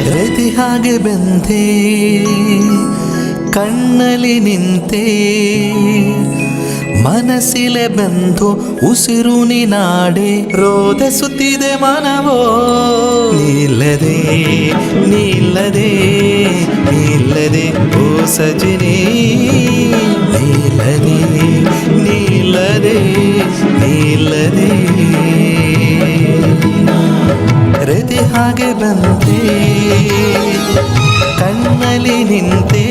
ರತಿ ಹಾಗೆ ಬಂತೆ ಕಣ್ಣಲ್ಲಿ ನಿಂತೆ ಮನಸ್ಸಿಲೆ ಬಂದು ಉಸಿರು ನೀನಾಡೆ ರೋದಿಸುತ್ತಿದೆ ಮನವೋ ನಿಲ್ಲದೆ ನಿಲ್ಲದೆ ನಿಲ್ಲದೆ ಓ ಸಜನಿ ನಿಲ್ಲದೆ ನಿಲ್ಲದೆ ನಿಲ್ಲದೆ ರತಿ ಹಾಗೆ ಬಂತೆ ಕಣ್ಣಲ್ಲಿ ನಿಂತೆ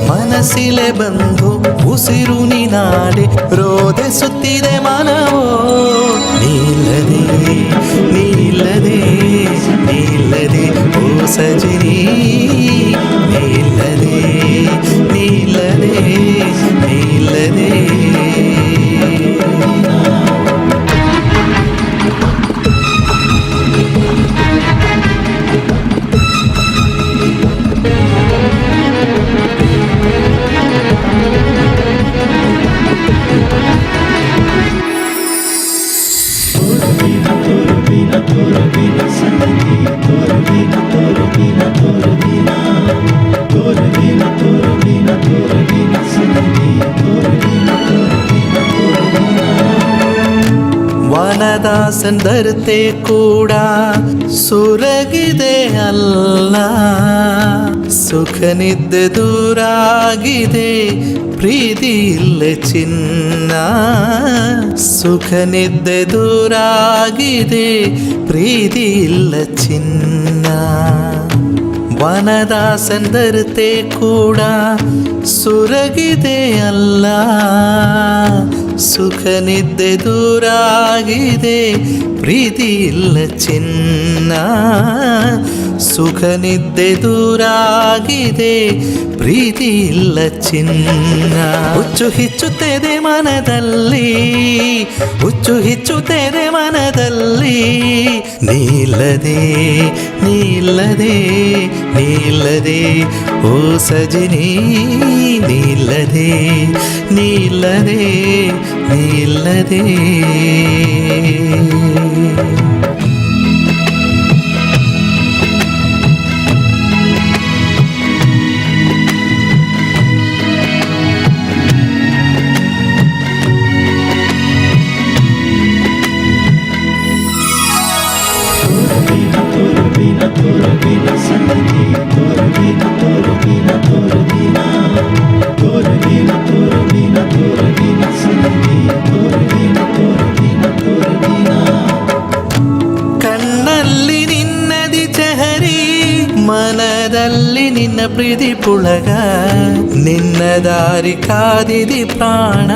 ಮನಸ್ಸಿಲೆ ಬಂದು ಉಸಿರು ನೀನಾಡೆ ರೋದಿಸುತ್ತಿದೆ ಮನವೋ ನಿಲ್ಲದೆ ನಿಲ್ಲದೆ ನಿಲ್ಲದೆ ಓ ಸಜನಿ ನಿಲ್ಲದೆ ನಿಲ್ಲದೆ ನಿಲ್ಲದೆ ವನದಾಸನ್ ಬರತೆ ಕೂಡ ಸುರಗಿದೆ ಅಲ್ಲ ಸುಖ ನಿದ್ದೆ ದೂರಾಗಿದೆ ಪ್ರೀತಿ ಇಲ್ಲ ಚಿನ್ನ ಸುಖ ನಿದ್ದೆ ದೂರಾಗಿದೆ ಪ್ರೀತಿ ಇಲ್ಲ ಚಿನ್ನ ವನದಾಸನ್ ಬರತೆ ಕೂಡ ಸುರಗಿದೆ ಅಲ್ಲ ಸುಖ ನಿದ್ದೆ ದೂರಾಗಿದೆ ಪ್ರೀತಿ ಇಲ್ಲ ಚಿನ್ನ ಸುಖ ನಿದ್ದೆ ದೂರಾಗಿದೆ ಪ್ರೀತಿ ಇಲ್ಲ ಚಿನ್ನ ಹುಚ್ಚು ಹಿಚ್ಚುತ್ತದೆ ಮನದಲ್ಲಿ ಹುಚ್ಚು ಹಿಚ್ಚುತ್ತದೆ ಮನದಲ್ಲಿ ನಿಲ್ಲದೆ ನಿಲ್ಲದೆ ನಿಲ್ಲದೆ ಓ ಸಜನಿ ನಿಲ್ಲದೆ ನಿಲ್ಲದೆ ನಿಲ್ಲದೆ ಪ್ರೀತಿ ಪುಳಗ ನಿನ್ನ ದಾರಿ ಕಾದಿದಿ ಪ್ರಾಣ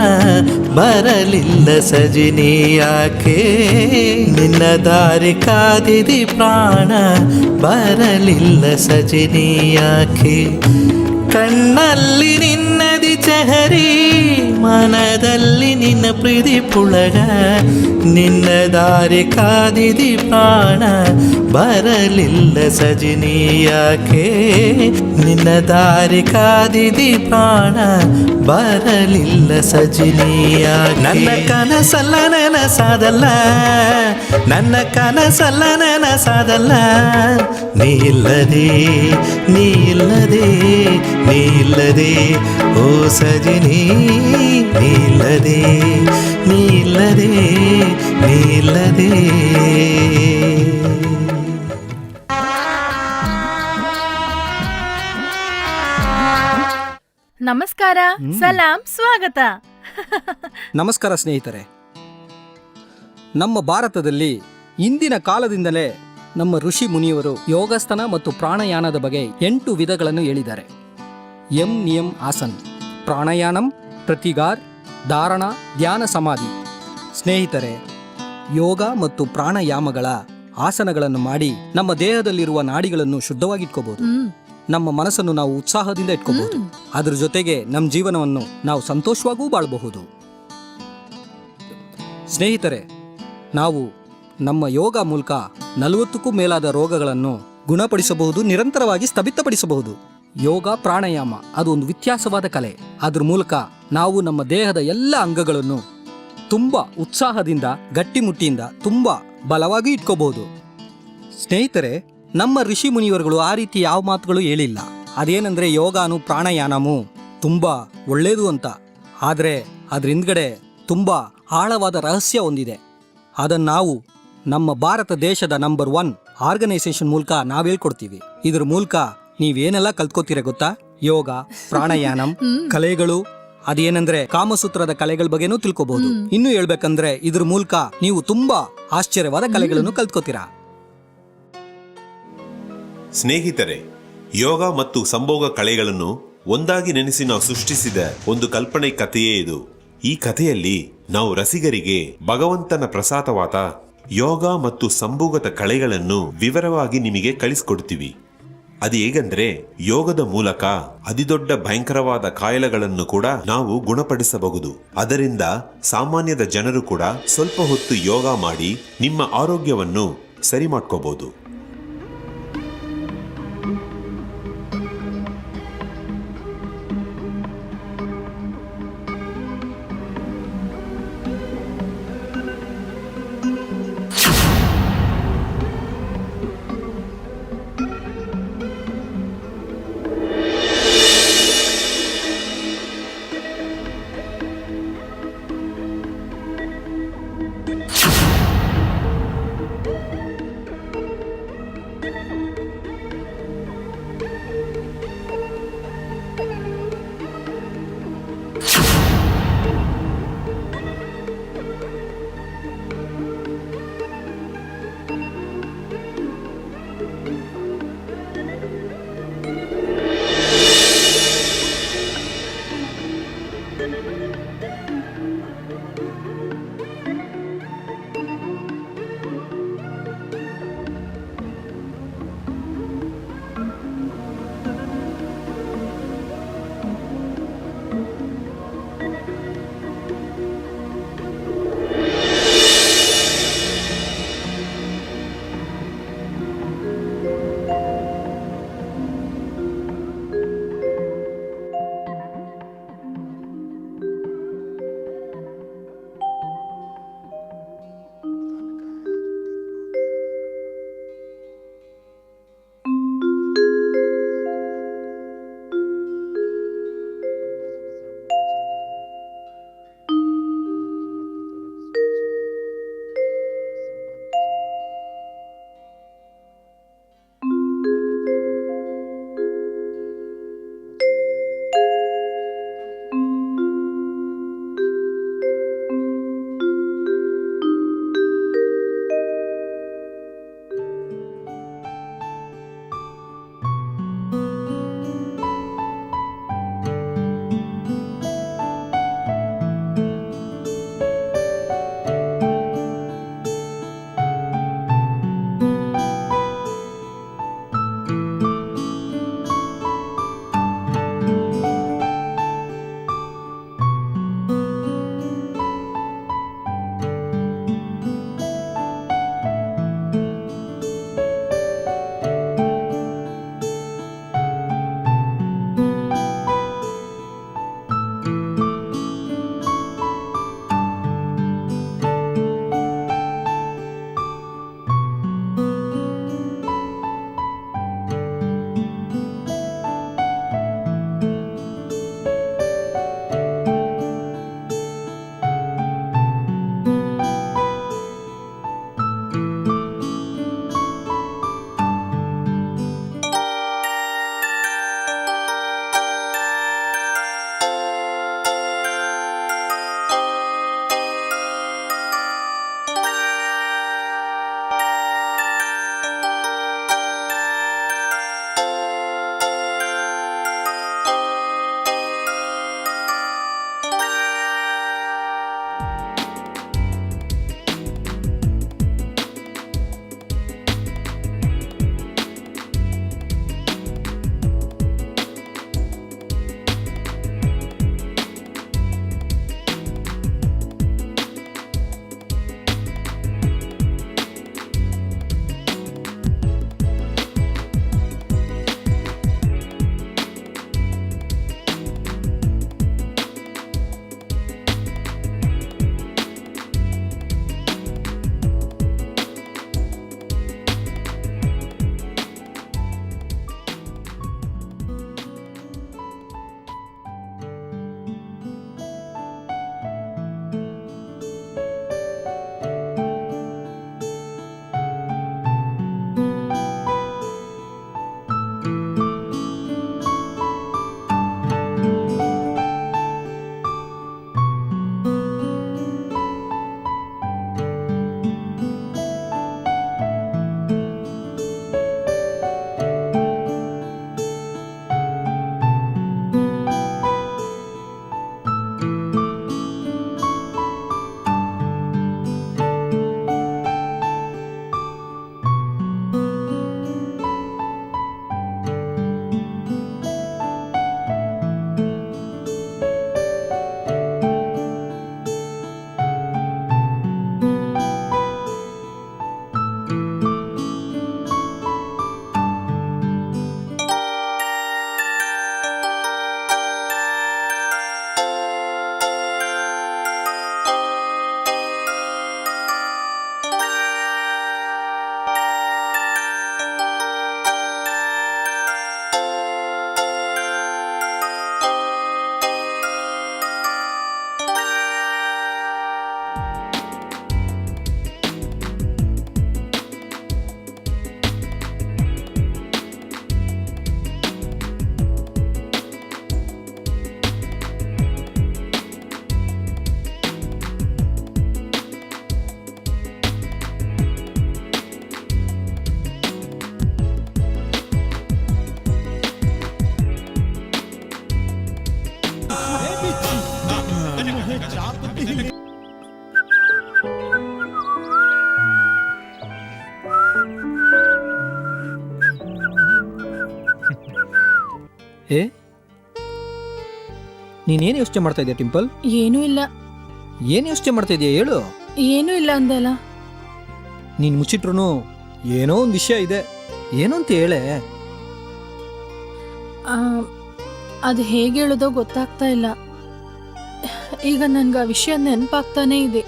ಬರಲಿಲ್ಲ ಸಜಿನಿ ಯಾಕೆ ನಿನ್ನ ದಾರಿ ಕಾದಿದಿ ಪ್ರಾಣ ಬರಲಿಲ್ಲ ಸಜಿನಿ ಯಾಕೆ ಕಣ್ಣಲ್ಲಿ ನಿನ್ನದಿ ಚಹರಿ ಮನದಲ್ಲಿ ನಿನ್ನ ಪ್ರೀತಿ ಪುಳಗ ನಿನ್ನ ದಾರಿ ಕಾದಿದಿ ಪ್ರಾಣ ಬರಲಿಲ್ಲ ಸಜಿನಿ ಯಾಕೆ ನಿನ್ನ ದಾರಿ ಕಾದಿದಿ ಪ್ರಾಣ ಬರಲಿಲ್ಲ ಸಜಿನಿ ಯಾಕೆ ನನ್ನ ಕನಸಲ್ಲ ನನಸಾದಲ್ಲ ನನ್ನ ಕನಸಲ್ಲ ನನಸಾದಲ್ಲ ನೀ ಇಲ್ಲದೆ ನೀ ಇಲ್ಲದೆ ನೀ ಇಲ್ಲದೆ ಓ ಸಜಿನಿ ನೀ ಇಲ್ಲದೆ ನೀ ಇಲ್ಲದೆ ನೀ ಇಲ್ಲದೆ ನಮಸ್ಕಾರ, ಸಲಾಂ, ಸ್ವಾಗತ. ನಮಸ್ಕಾರ ಸ್ನೇಹಿತರೆ. ನಮ್ಮ ಭಾರತದಲ್ಲಿ ಇಂದಿನ ಕಾಲದಿಂದಲೇ ನಮ್ಮ ಋಷಿ ಮುನಿಯವರು ಯೋಗಸ್ಥಾನ ಮತ್ತು ಪ್ರಾಣಾಯಾಮದ ಬಗ್ಗೆ 8 ವಿಧಗಳನ್ನು ಹೇಳಿದ್ದಾರೆ. ಯಂ ನಿಯಂ ಆಸನ್, ಪ್ರಾಣಾಯಾಮಂ, ಪ್ರತಿಗಾರ್, ಧಾರಣ, ಧ್ಯಾನ, ಸಮಾಧಿ. ಸ್ನೇಹಿತರೆ, ಯೋಗ ಮತ್ತು ಪ್ರಾಣಾಯಾಮಗಳ ಆಸನಗಳನ್ನು ಮಾಡಿ ನಮ್ಮ ದೇಹದಲ್ಲಿರುವ ನಾಡಿಗಳನ್ನು ಶುದ್ಧವಾಗಿಟ್ಕೋಬಹುದು. ನಮ್ಮ ಮನಸ್ಸನ್ನು ನಾವು ಉತ್ಸಾಹದಿಂದ ಇಟ್ಕೋಬಹುದು. ಅದ್ರ ಜೊತೆಗೆ ನಮ್ಮ ಜೀವನವನ್ನು ನಾವು ಸಂತೋಷವಾಗೂ ಬಾಳಬಹುದು. ಸ್ನೇಹಿತರೆ, ನಾವು ನಮ್ಮ ಯೋಗ ಮೂಲಕ 40ಕ್ಕೂ ಮೇಲಾದ ರೋಗಗಳನ್ನು ಗುಣಪಡಿಸಬಹುದು, ನಿರಂತರವಾಗಿ ಸ್ಥಗಿತಪಡಿಸಬಹುದು. ಯೋಗ ಪ್ರಾಣಾಯಾಮ ಅದು ಒಂದು ವ್ಯತ್ಯಾಸವಾದ ಕಲೆ. ಅದ್ರ ಮೂಲಕ ನಾವು ನಮ್ಮ ದೇಹದ ಎಲ್ಲ ಅಂಗಗಳನ್ನು ತುಂಬಾ ಉತ್ಸಾಹದಿಂದ, ಗಟ್ಟಿಮುಟ್ಟಿಯಿಂದ ತುಂಬಾ ಬಲವಾಗಿ ಇಟ್ಕೋಬಹುದು. ಸ್ನೇಹಿತರೆ, ನಮ್ಮ ಋಷಿ ಮುನಿವರುಗಳು ಆ ರೀತಿ ಯಾವ ಮಾತುಗಳು ಹೇಳಿಲ್ಲ. ಅದೇನೆಂದ್ರೆ ಯೋಗಾನು ಪ್ರಾಣಾಯಾಮವು ತುಂಬಾ ಒಳ್ಳೇದು ಅಂತ. ಆದರೆ ಅದ್ರ ಹಿಂದ್ಗಡೆ ತುಂಬಾ ಆಳವಾದ ರಹಸ್ಯ ಹೊಂದಿದೆ. ಅದನ್ನು ನಾವು ನಮ್ಮ ಭಾರತ ದೇಶದ ನಂಬರ್ 1 ಆರ್ಗನೈಸೇಷನ್ ಮೂಲಕ ನಾವು ಹೇಳ್ಕೊಡ್ತೀವಿ. ಇದ್ರ ಮೂಲಕ ನೀವೇನೆಲ್ಲ ಕಲ್ತ್ಕೋತೀರ ಗೊತ್ತಾ? ಯೋಗ, ಪ್ರಾಣಾಯಾಮ, ಕಲೆಗಳು, ಅದೇನೆಂದ್ರೆ ಕಾಮಸೂತ್ರದ ಕಲೆಗಳ ಬಗ್ಗೆನೂ ತಿಳ್ಕೊಬಹುದು. ಇನ್ನು ಹೇಳ್ಬೇಕಂದ್ರೆ ಇದ್ರ ಮೂಲಕ ನೀವು ತುಂಬಾ ಆಶ್ಚರ್ಯವಾದ ಕಲೆಗಳನ್ನು ಕಲ್ತ್ಕೋತೀರಾ. ಸ್ನೇಹಿತರೆ, ಯೋಗ ಮತ್ತು ಸಂಭೋಗ ಕಲೆಗಳನ್ನು ಒಂದಾಗಿ ನೆನೆಸಿ ನಾವು ಸೃಷ್ಟಿಸಿದ ಒಂದು ಕಲ್ಪನೆ ಕಥೆಯೇ ಇದು. ಈ ಕಥೆಯಲ್ಲಿ ನಾವು ರಸಿಗರಿಗೆ ಭಗವಂತನ ಪ್ರಸಾದವಾದ ಯೋಗ ಮತ್ತು ಸಂಭೋಗದ ಕಲೆಗಳನ್ನು ವಿವರವಾಗಿ ನಿಮಗೆ ಕಳಿಸ್ಕೊಡ್ತೀವಿ. ಅದು ಹೇಗಂದ್ರೆ, ಯೋಗದ ಮೂಲಕ ಅತಿದೊಡ್ಡ ಭಯಂಕರವಾದ ಕಾಯಿಲೆಗಳನ್ನು ಕೂಡ ನಾವು ಗುಣಪಡಿಸಬಹುದು. ಅದರಿಂದ ಸಾಮಾನ್ಯದ ಜನರು ಕೂಡ ಸ್ವಲ್ಪ ಹೊತ್ತು ಯೋಗ ಮಾಡಿ ನಿಮ್ಮ ಆರೋಗ್ಯವನ್ನು ಸರಿ ಮಾಡ್ಕೋಬಹುದು. ಏ ನೀನೇನು ಯೋಚನೆ ಮಾಡ್ತಾ ಇದೀಯ ಟಿಂಪಲ್? ಏನೂ ಇಲ್ಲ. ಏನು ಯೋಚನೆ ಮಾಡ್ತಾ ಇದೀಯ ಹೇಳು. ಏನೂ ಇಲ್ಲ ಅಂದಲ್ಲ. ನೀನು ಮುಚ್ಚಿಟ್ರು ಏನೋ ಒಂದು ವಿಷಯ ಇದೆ, ಏನು ಅಂತ ಹೇಳೆ. ಅದು ಹೇಗೆ ಹೇಳೋದೋ ಗೊತ್ತಾಗ್ತಾ ಇಲ್ಲ. ಈಗ ನನ್ಗೆ ಆ ವಿಷಯ ನೆನಪಾಗ್ತಾನೇ ಇದೆ.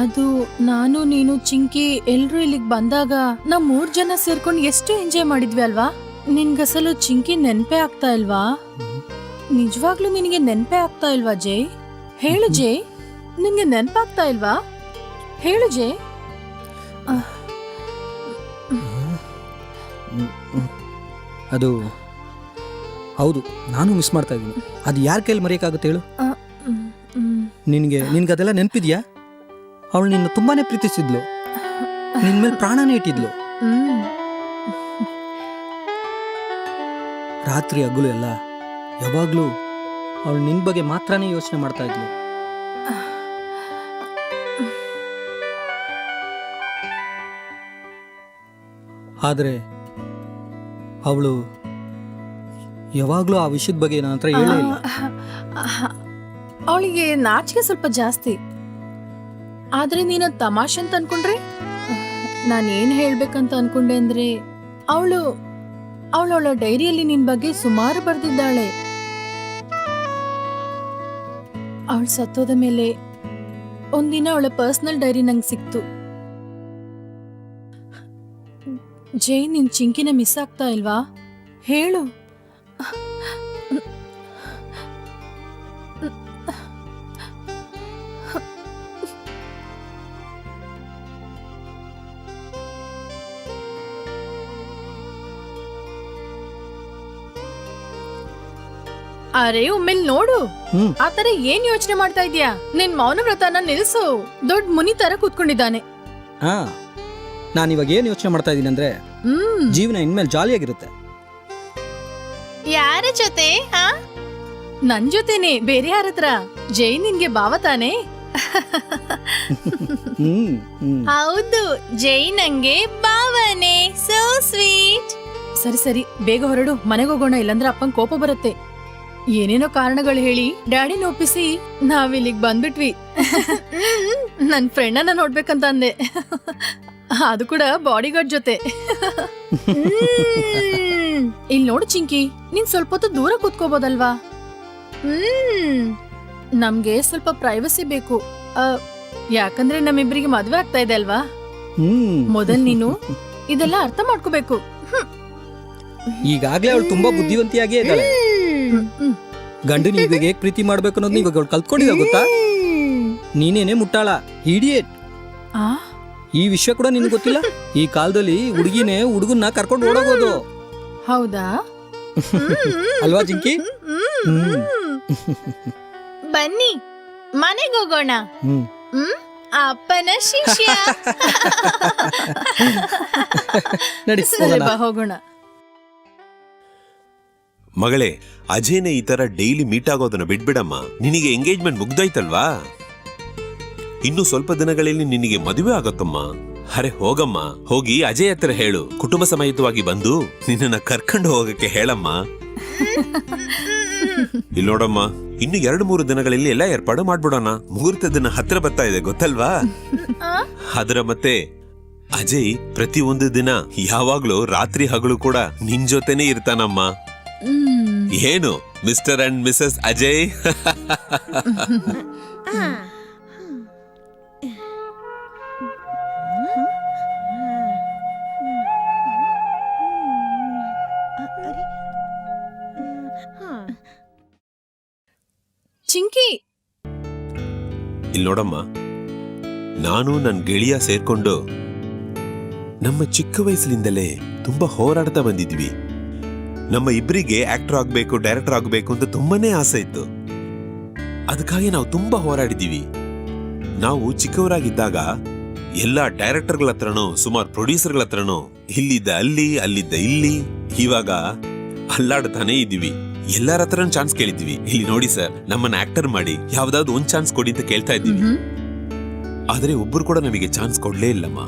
ಅದು ನಾನು ನೀನು ಚಿಂಕಿ ಎಲ್ರೂ ಇಲ್ಲಿಗೆ ಬಂದಾಗ ನಮ್ 3 ಜನ ಸೇರ್ಕೊಂಡು ಎಷ್ಟು ಎಂಜಾಯ್ ಮಾಡಿದ್ವಿ ಅಲ್ವಾ? ನಿನ್ಗಸಲು ಚಿಂಕಿ ನೆನ್ಪೇ ಆಗ್ತಾ ಇಲ್ವಾ? ನಿಜವಾಗ್ಲೂ ನಿನಗೆ ನೆನ್ಪೇ ಆಗ್ತಾ ಇಲ್ವಾ ಜೈ? ಹೇಳು ಜೈ, ನಿನ್ಗೆ ನೆನ್ಪಾಗ್ತಾ ಇಲ್ವಾ? ಹೇಳು ಜೈ. ಅದು ಹೌದು, ನಾನು ಮಿಸ್ ಮಾಡ್ತಾ ಇದ್ದೀನಿ. ಅದು ಯಾರ ಕೈಲಿ ಮರೆಯೋಕ್ಕಾಗುತ್ತೆ ಹೇಳು? ನಿನ್ಗೆ ಅದೆಲ್ಲ ನೆನಪಿದ್ಯಾ? ಅವಳು ನಿನ್ನ ತುಂಬಾನೇ ಪ್ರೀತಿಸಿದ್ಲು, ನಿನ್ ಮೇಲೆ ಪ್ರಾಣನೇ ಇಟ್ಟಿದ್ಲು. ರಾತ್ರಿ ಹಗಲು ಎಲ್ಲ ಯಾವಾಗ್ಲೂ ಅವಳು ನಿನ್ ಬಗ್ಗೆ ಮಾತ್ರನೇ ಯೋಚನೆ ಮಾಡ್ತಾ ಇದ್ಲು. ಆದ್ರೆ ಅವಳು ಯಾವಾಗ್ಲೂ ಆ ವಿಷಯದ ಬಗ್ಗೆ ನನ್ನ ಹತ್ರ ಹೇಳೇ ಇಲ್ಲ. ಅವಳಿಗೆ ನಾಚಿಕೆ ಸ್ವಲ್ಪ ಜಾಸ್ತಿ. ಆದ್ರೆ ನೀನ ತಮಾಷೆ ಅಂತ ಅನ್ಕೊಂಡ್ರೆ, ನಾನೇನ್ ಹೇಳ್ಬೇಕಂತ ಅನ್ಕೊಂಡೆ ಅಂದ್ರೆ, ಅವಳ ಡೈರಿಯಲ್ಲಿ ನಿನ್ ಬಗ್ಗೆ ಸುಮಾರು ಬರ್ದಿದ್ದಾಳೆ. ಅವಳು ಸತ್ತೋದ ಮೇಲೆ ಒಂದಿನ ಅವಳ ಪರ್ಸನಲ್ ಡೈರಿ ನಂಗೆ ಸಿಕ್ತು. ಜೈ, ನಿನ್ ಚಿಂಕಿನ ಮಿಸ್ ಆಗ್ತಾ ಇಲ್ವಾ? ಹೇಳು. ಅರೆ ಒಮ್ಮೆಲ್ ನೋಡು, ಆತರ ಏನ್ ಯೋಚನೆ ಮಾಡ್ತಾ ಇದ್ಯಾ? ನಿನ್ ಮೌನ ವ್ರತನ ನಿಲ್ಸು. ದೊಡ್ಡ ಮುನಿ ತರ ಕೂತ್ಕೊಂಡಿದ್ದಾನೆ. ನಾನು ಇವಾಗ ಏನ್ ಯೋಚನೆ ಮಾಡ್ತಾ ಇದ್ದೀನಿ ಅಂದ್ರೆ, ಜೀವನ ಇನ್ಮೇಲೆ ಜಾಲಿಯಾಗಿರುತ್ತೆ. ಯಾರ ಜೊತೆ? ನನ್ ಜೊತೆನೆ, ಬೇರೆ ಯಾರ ಹತ್ರ? ಜೈ ನಿನ್ಗೆ ಭಾವ ತಾನೆ? ಹೌದು, ಜೈ ನಂಗೆ ಭಾವನೆ. So sweet. ಸರಿ ಸರಿ, ಬೇಗ ಹೊರಡು, ಮನೆಗೆ ಹೋಗೋಣ, ಇಲ್ಲಾಂದ್ರೆ ಅಪ್ಪಂಗ್ ಕೋಪ ಬರುತ್ತೆ. ಏನೇನೋ ಕಾರಣಗಳು ಹೇಳಿ ಡ್ಯಾಡಿನ ಒಪ್ಪಿಸಿ ನಾವಿಲ್ಲಿಗ್ ಬಂದ್ಬಿಟ್ವಿ. ನನ್ ಫ್ರೆಂಡನ್ನ ನೋಡ್ಬೇಕಂತ ಅಂದೆ, ಅದು ಕೂಡ ಬಾಡಿಗಾರ್ಡ್ ಜೊತೆ. ಇಲ್ಲಿ ನೋಡು ಚಿಂಕಿ, ನೀನ್ ಸ್ವಲ್ಪ ಹೊತ್ತು ದೂರ ಕೂತ್ಕೋಬೋದಲ್ವಾ? ನಮ್ಗೆ ಸ್ವಲ್ಪ ಪ್ರೈವಸಿ ಬೇಕು. ಯಾಕಂದ್ರೆ ನಮ್ಮಿಬ್ರಿಗೆ ಮದ್ವೆ ಆಗ್ತಾ ಇದೆ ಅಲ್ವಾ? ಮೊದಲ್ ನೀನು ಇದೆಲ್ಲ ಅರ್ಥ ಮಾಡ್ಕೋಬೇಕು. ಈಗಾಗ್ಲೇ ಅವಳು ತುಂಬಾ ಬುದ್ಧಿವಂತಿಯಾಗೇ ಇದ್ದಾಳೆ. ಗಂಡನ ಈಗ ಹೇಗ್ ಪ್ರೀತಿ ಮಾಡ್ಬೇಕು ಅನ್ನೋದು ಇವಾಗ ಅವಳು ಕಲ್ತ್ಕೊಂಡಿಲ್ಲ, ಗೊತ್ತಾ? ನೀನೇನೆ ಮುಟ್ಟಾಳ, ಇಡಿಯೇಟ್. ಈ ವಿಷಯ ಕೂಡ ನಿನ್ಗೆ ಗೊತ್ತಿಲ್ಲ? ಈ ಕಾಲದಲ್ಲಿ ಹುಡುಗಿನೇ ಹುಡುಗನ್ನ ಕರ್ಕೊಂಡು ಓಡೋಗೋದು. ಹೌದಾ? ಅಲ್ವಾ ಜಿಂಕಿ? ಬನ್ನಿ ಮನೆಗೆ ಹೋಗೋಣ. ಅಪ್ಪನ ಶಿಷ್ಯ. ನಡಿ ಹೋಗೋಣ. ಮಗಳೇ, ಅಜಯ್ನೇ ಈ ತರ ಡೈಲಿ ಮೀಟ್ ಆಗೋದನ್ನ ಬಿಡ್ಬಿಡಮ್ಮ. ನಿನಗೆ ಎಂಗೇಜ್ಮೆಂಟ್ ಮುಗ್ದೋಯ್ತಲ್ವಾ? ಇನ್ನು ಸ್ವಲ್ಪ ದಿನಗಳಲ್ಲಿ ನಿನಗೆ ಮದುವೆ ಆಗತ್ತಮ್ಮ. ಅರೆ ಹೋಗಮ್ಮ, ಹೋಗಿ ಅಜಯ್ ಹತ್ರ ಹೇಳು, ಕುಟುಂಬ ಸಮೇತವಾಗಿ ಬಂದು ನಿನ್ನನ್ನ ಕರ್ಕೊಂಡು ಹೋಗಕ್ಕೆ ಹೇಳಮ್ಮ. ಇಲ್ಲಿ ನೋಡಮ್ಮ, ಇನ್ನು 2-3 ದಿನಗಳಲ್ಲಿ ಎಲ್ಲ ಏರ್ಪಾಡು ಮಾಡ್ಬಿಡೋಣ. ಮುಹೂರ್ತ ದಿನ ಹತ್ರ ಬರ್ತಾ ಇದೆ, ಗೊತ್ತಲ್ವಾ? ಅದರ ಮತ್ತೆ ಅಜಯ್ ಪ್ರತಿಯೊಂದು ದಿನ ಯಾವಾಗ್ಲೂ ರಾತ್ರಿ ಹಗಲು ಕೂಡ ನಿನ್ ಜೊತೆನೆ ಇರ್ತಾನಮ್ಮ. ಏನು mister and Mrs Ajay? Chinki, ಇಲ್ಲಿ ನೋಡಮ್ಮ, ನಾನು ನನ್ನ ಗೆಳೆಯ ಸೇರ್ಕೊಂಡು ನಮ್ಮ ಚಿಕ್ಕ ವಯಸ್ಸಿನಿಂದಲೇ ತುಂಬಾ ಹೋರಾಡ್ತಾ ಬಂದಿದ್ವಿ. ನಮ್ಮ ಇಬ್ಬರಿಗೆ ಆಕ್ಟರ್ ಆಗ್ಬೇಕು, ಡೈರೆಕ್ಟರ್ ಆಗ್ಬೇಕು ಅಂತ ತುಂಬಾನೇ ಆಸೆ ಇತ್ತು. ಅದಕ್ಕಾಗಿ ನಾವು ತುಂಬಾ ಹೋರಾಡಿದೀವಿ. ನಾವು ಚಿಕ್ಕವರಾಗಿದ್ದಾಗ ಎಲ್ಲಾ ಡೈರೆಕ್ಟರ್ಗಳ ಹತ್ರನೂ, ಸುಮಾರು ಪ್ರೊಡ್ಯೂಸರ್ಗಳ ಹತ್ರನೂ ಇಲ್ಲಿದ್ದ ಅಲ್ಲಿ, ಅಲ್ಲಿದ್ದ ಇಲ್ಲಿ, ಇವಾಗ ಅಲ್ಲಾಡ್ತಾನೆ ಇದ್ದೀವಿ. ಎಲ್ಲಾರ ಹತ್ರ ಚಾನ್ಸ್ ಕೇಳಿದ್ವಿ. ಇಲ್ಲಿ ನೋಡಿ ಸರ್, ನಮ್ಮನ್ನ ಆಕ್ಟರ್ ಮಾಡಿ ಯಾವ್ದಾದ್ರು ಒಂದ್ ಚಾನ್ಸ್ ಕೊಡಿ ಅಂತ ಕೇಳ್ತಾ ಇದ್ದೀವಿ. ಆದ್ರೆ ಒಬ್ರು ಕೂಡ ನಮಗೆ ಚಾನ್ಸ್ ಕೊಡ್ಲೇ ಇಲ್ಲಮ್ಮ.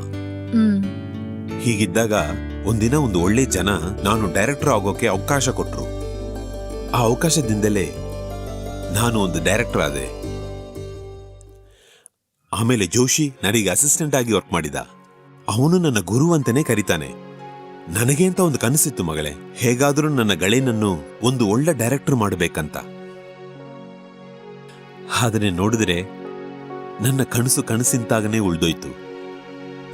ಹೀಗಿದ್ದಾಗ ಒಂದಿನ ಒಂದು ಒಳ್ಳೆ ಜನ ನಾನು ಡೈರೆಕ್ಟರ್ ಆಗೋಕೆ ಅವಕಾಶ ಕೊಟ್ರು. ಆ ಅವಕಾಶದಿಂದಲೇ ನಾನು ಒಂದು ಡೈರೆಕ್ಟರ್ ಆದೆ. ಆಮೇಲೆ ಜೋಶಿ ನನಗೆ ಅಸಿಸ್ಟೆಂಟ್ ಆಗಿ ವರ್ಕ್ ಮಾಡಿದ. ಅವನು ನನ್ನ ಗುರು ಅಂತಾನೆ ಕರೀತಾನೆ. ನನಗೆ ಅಂತ ಒಂದು ಕನಸಿತ್ತು ಮಗಳೇ, ಹೇಗಾದ್ರೂ ನನ್ನ ಗೆಳೆಯನನ್ನು ಒಂದು ಒಳ್ಳೆ ಡೈರೆಕ್ಟರ್ ಮಾಡಬೇಕಂತ. ಆದರೆ ನೋಡಿದ್ರೆ ನನ್ನ ಕನಸು ಕನಸಿಂತಾಗನೇ ಉಳ್ದೋಯ್ತು.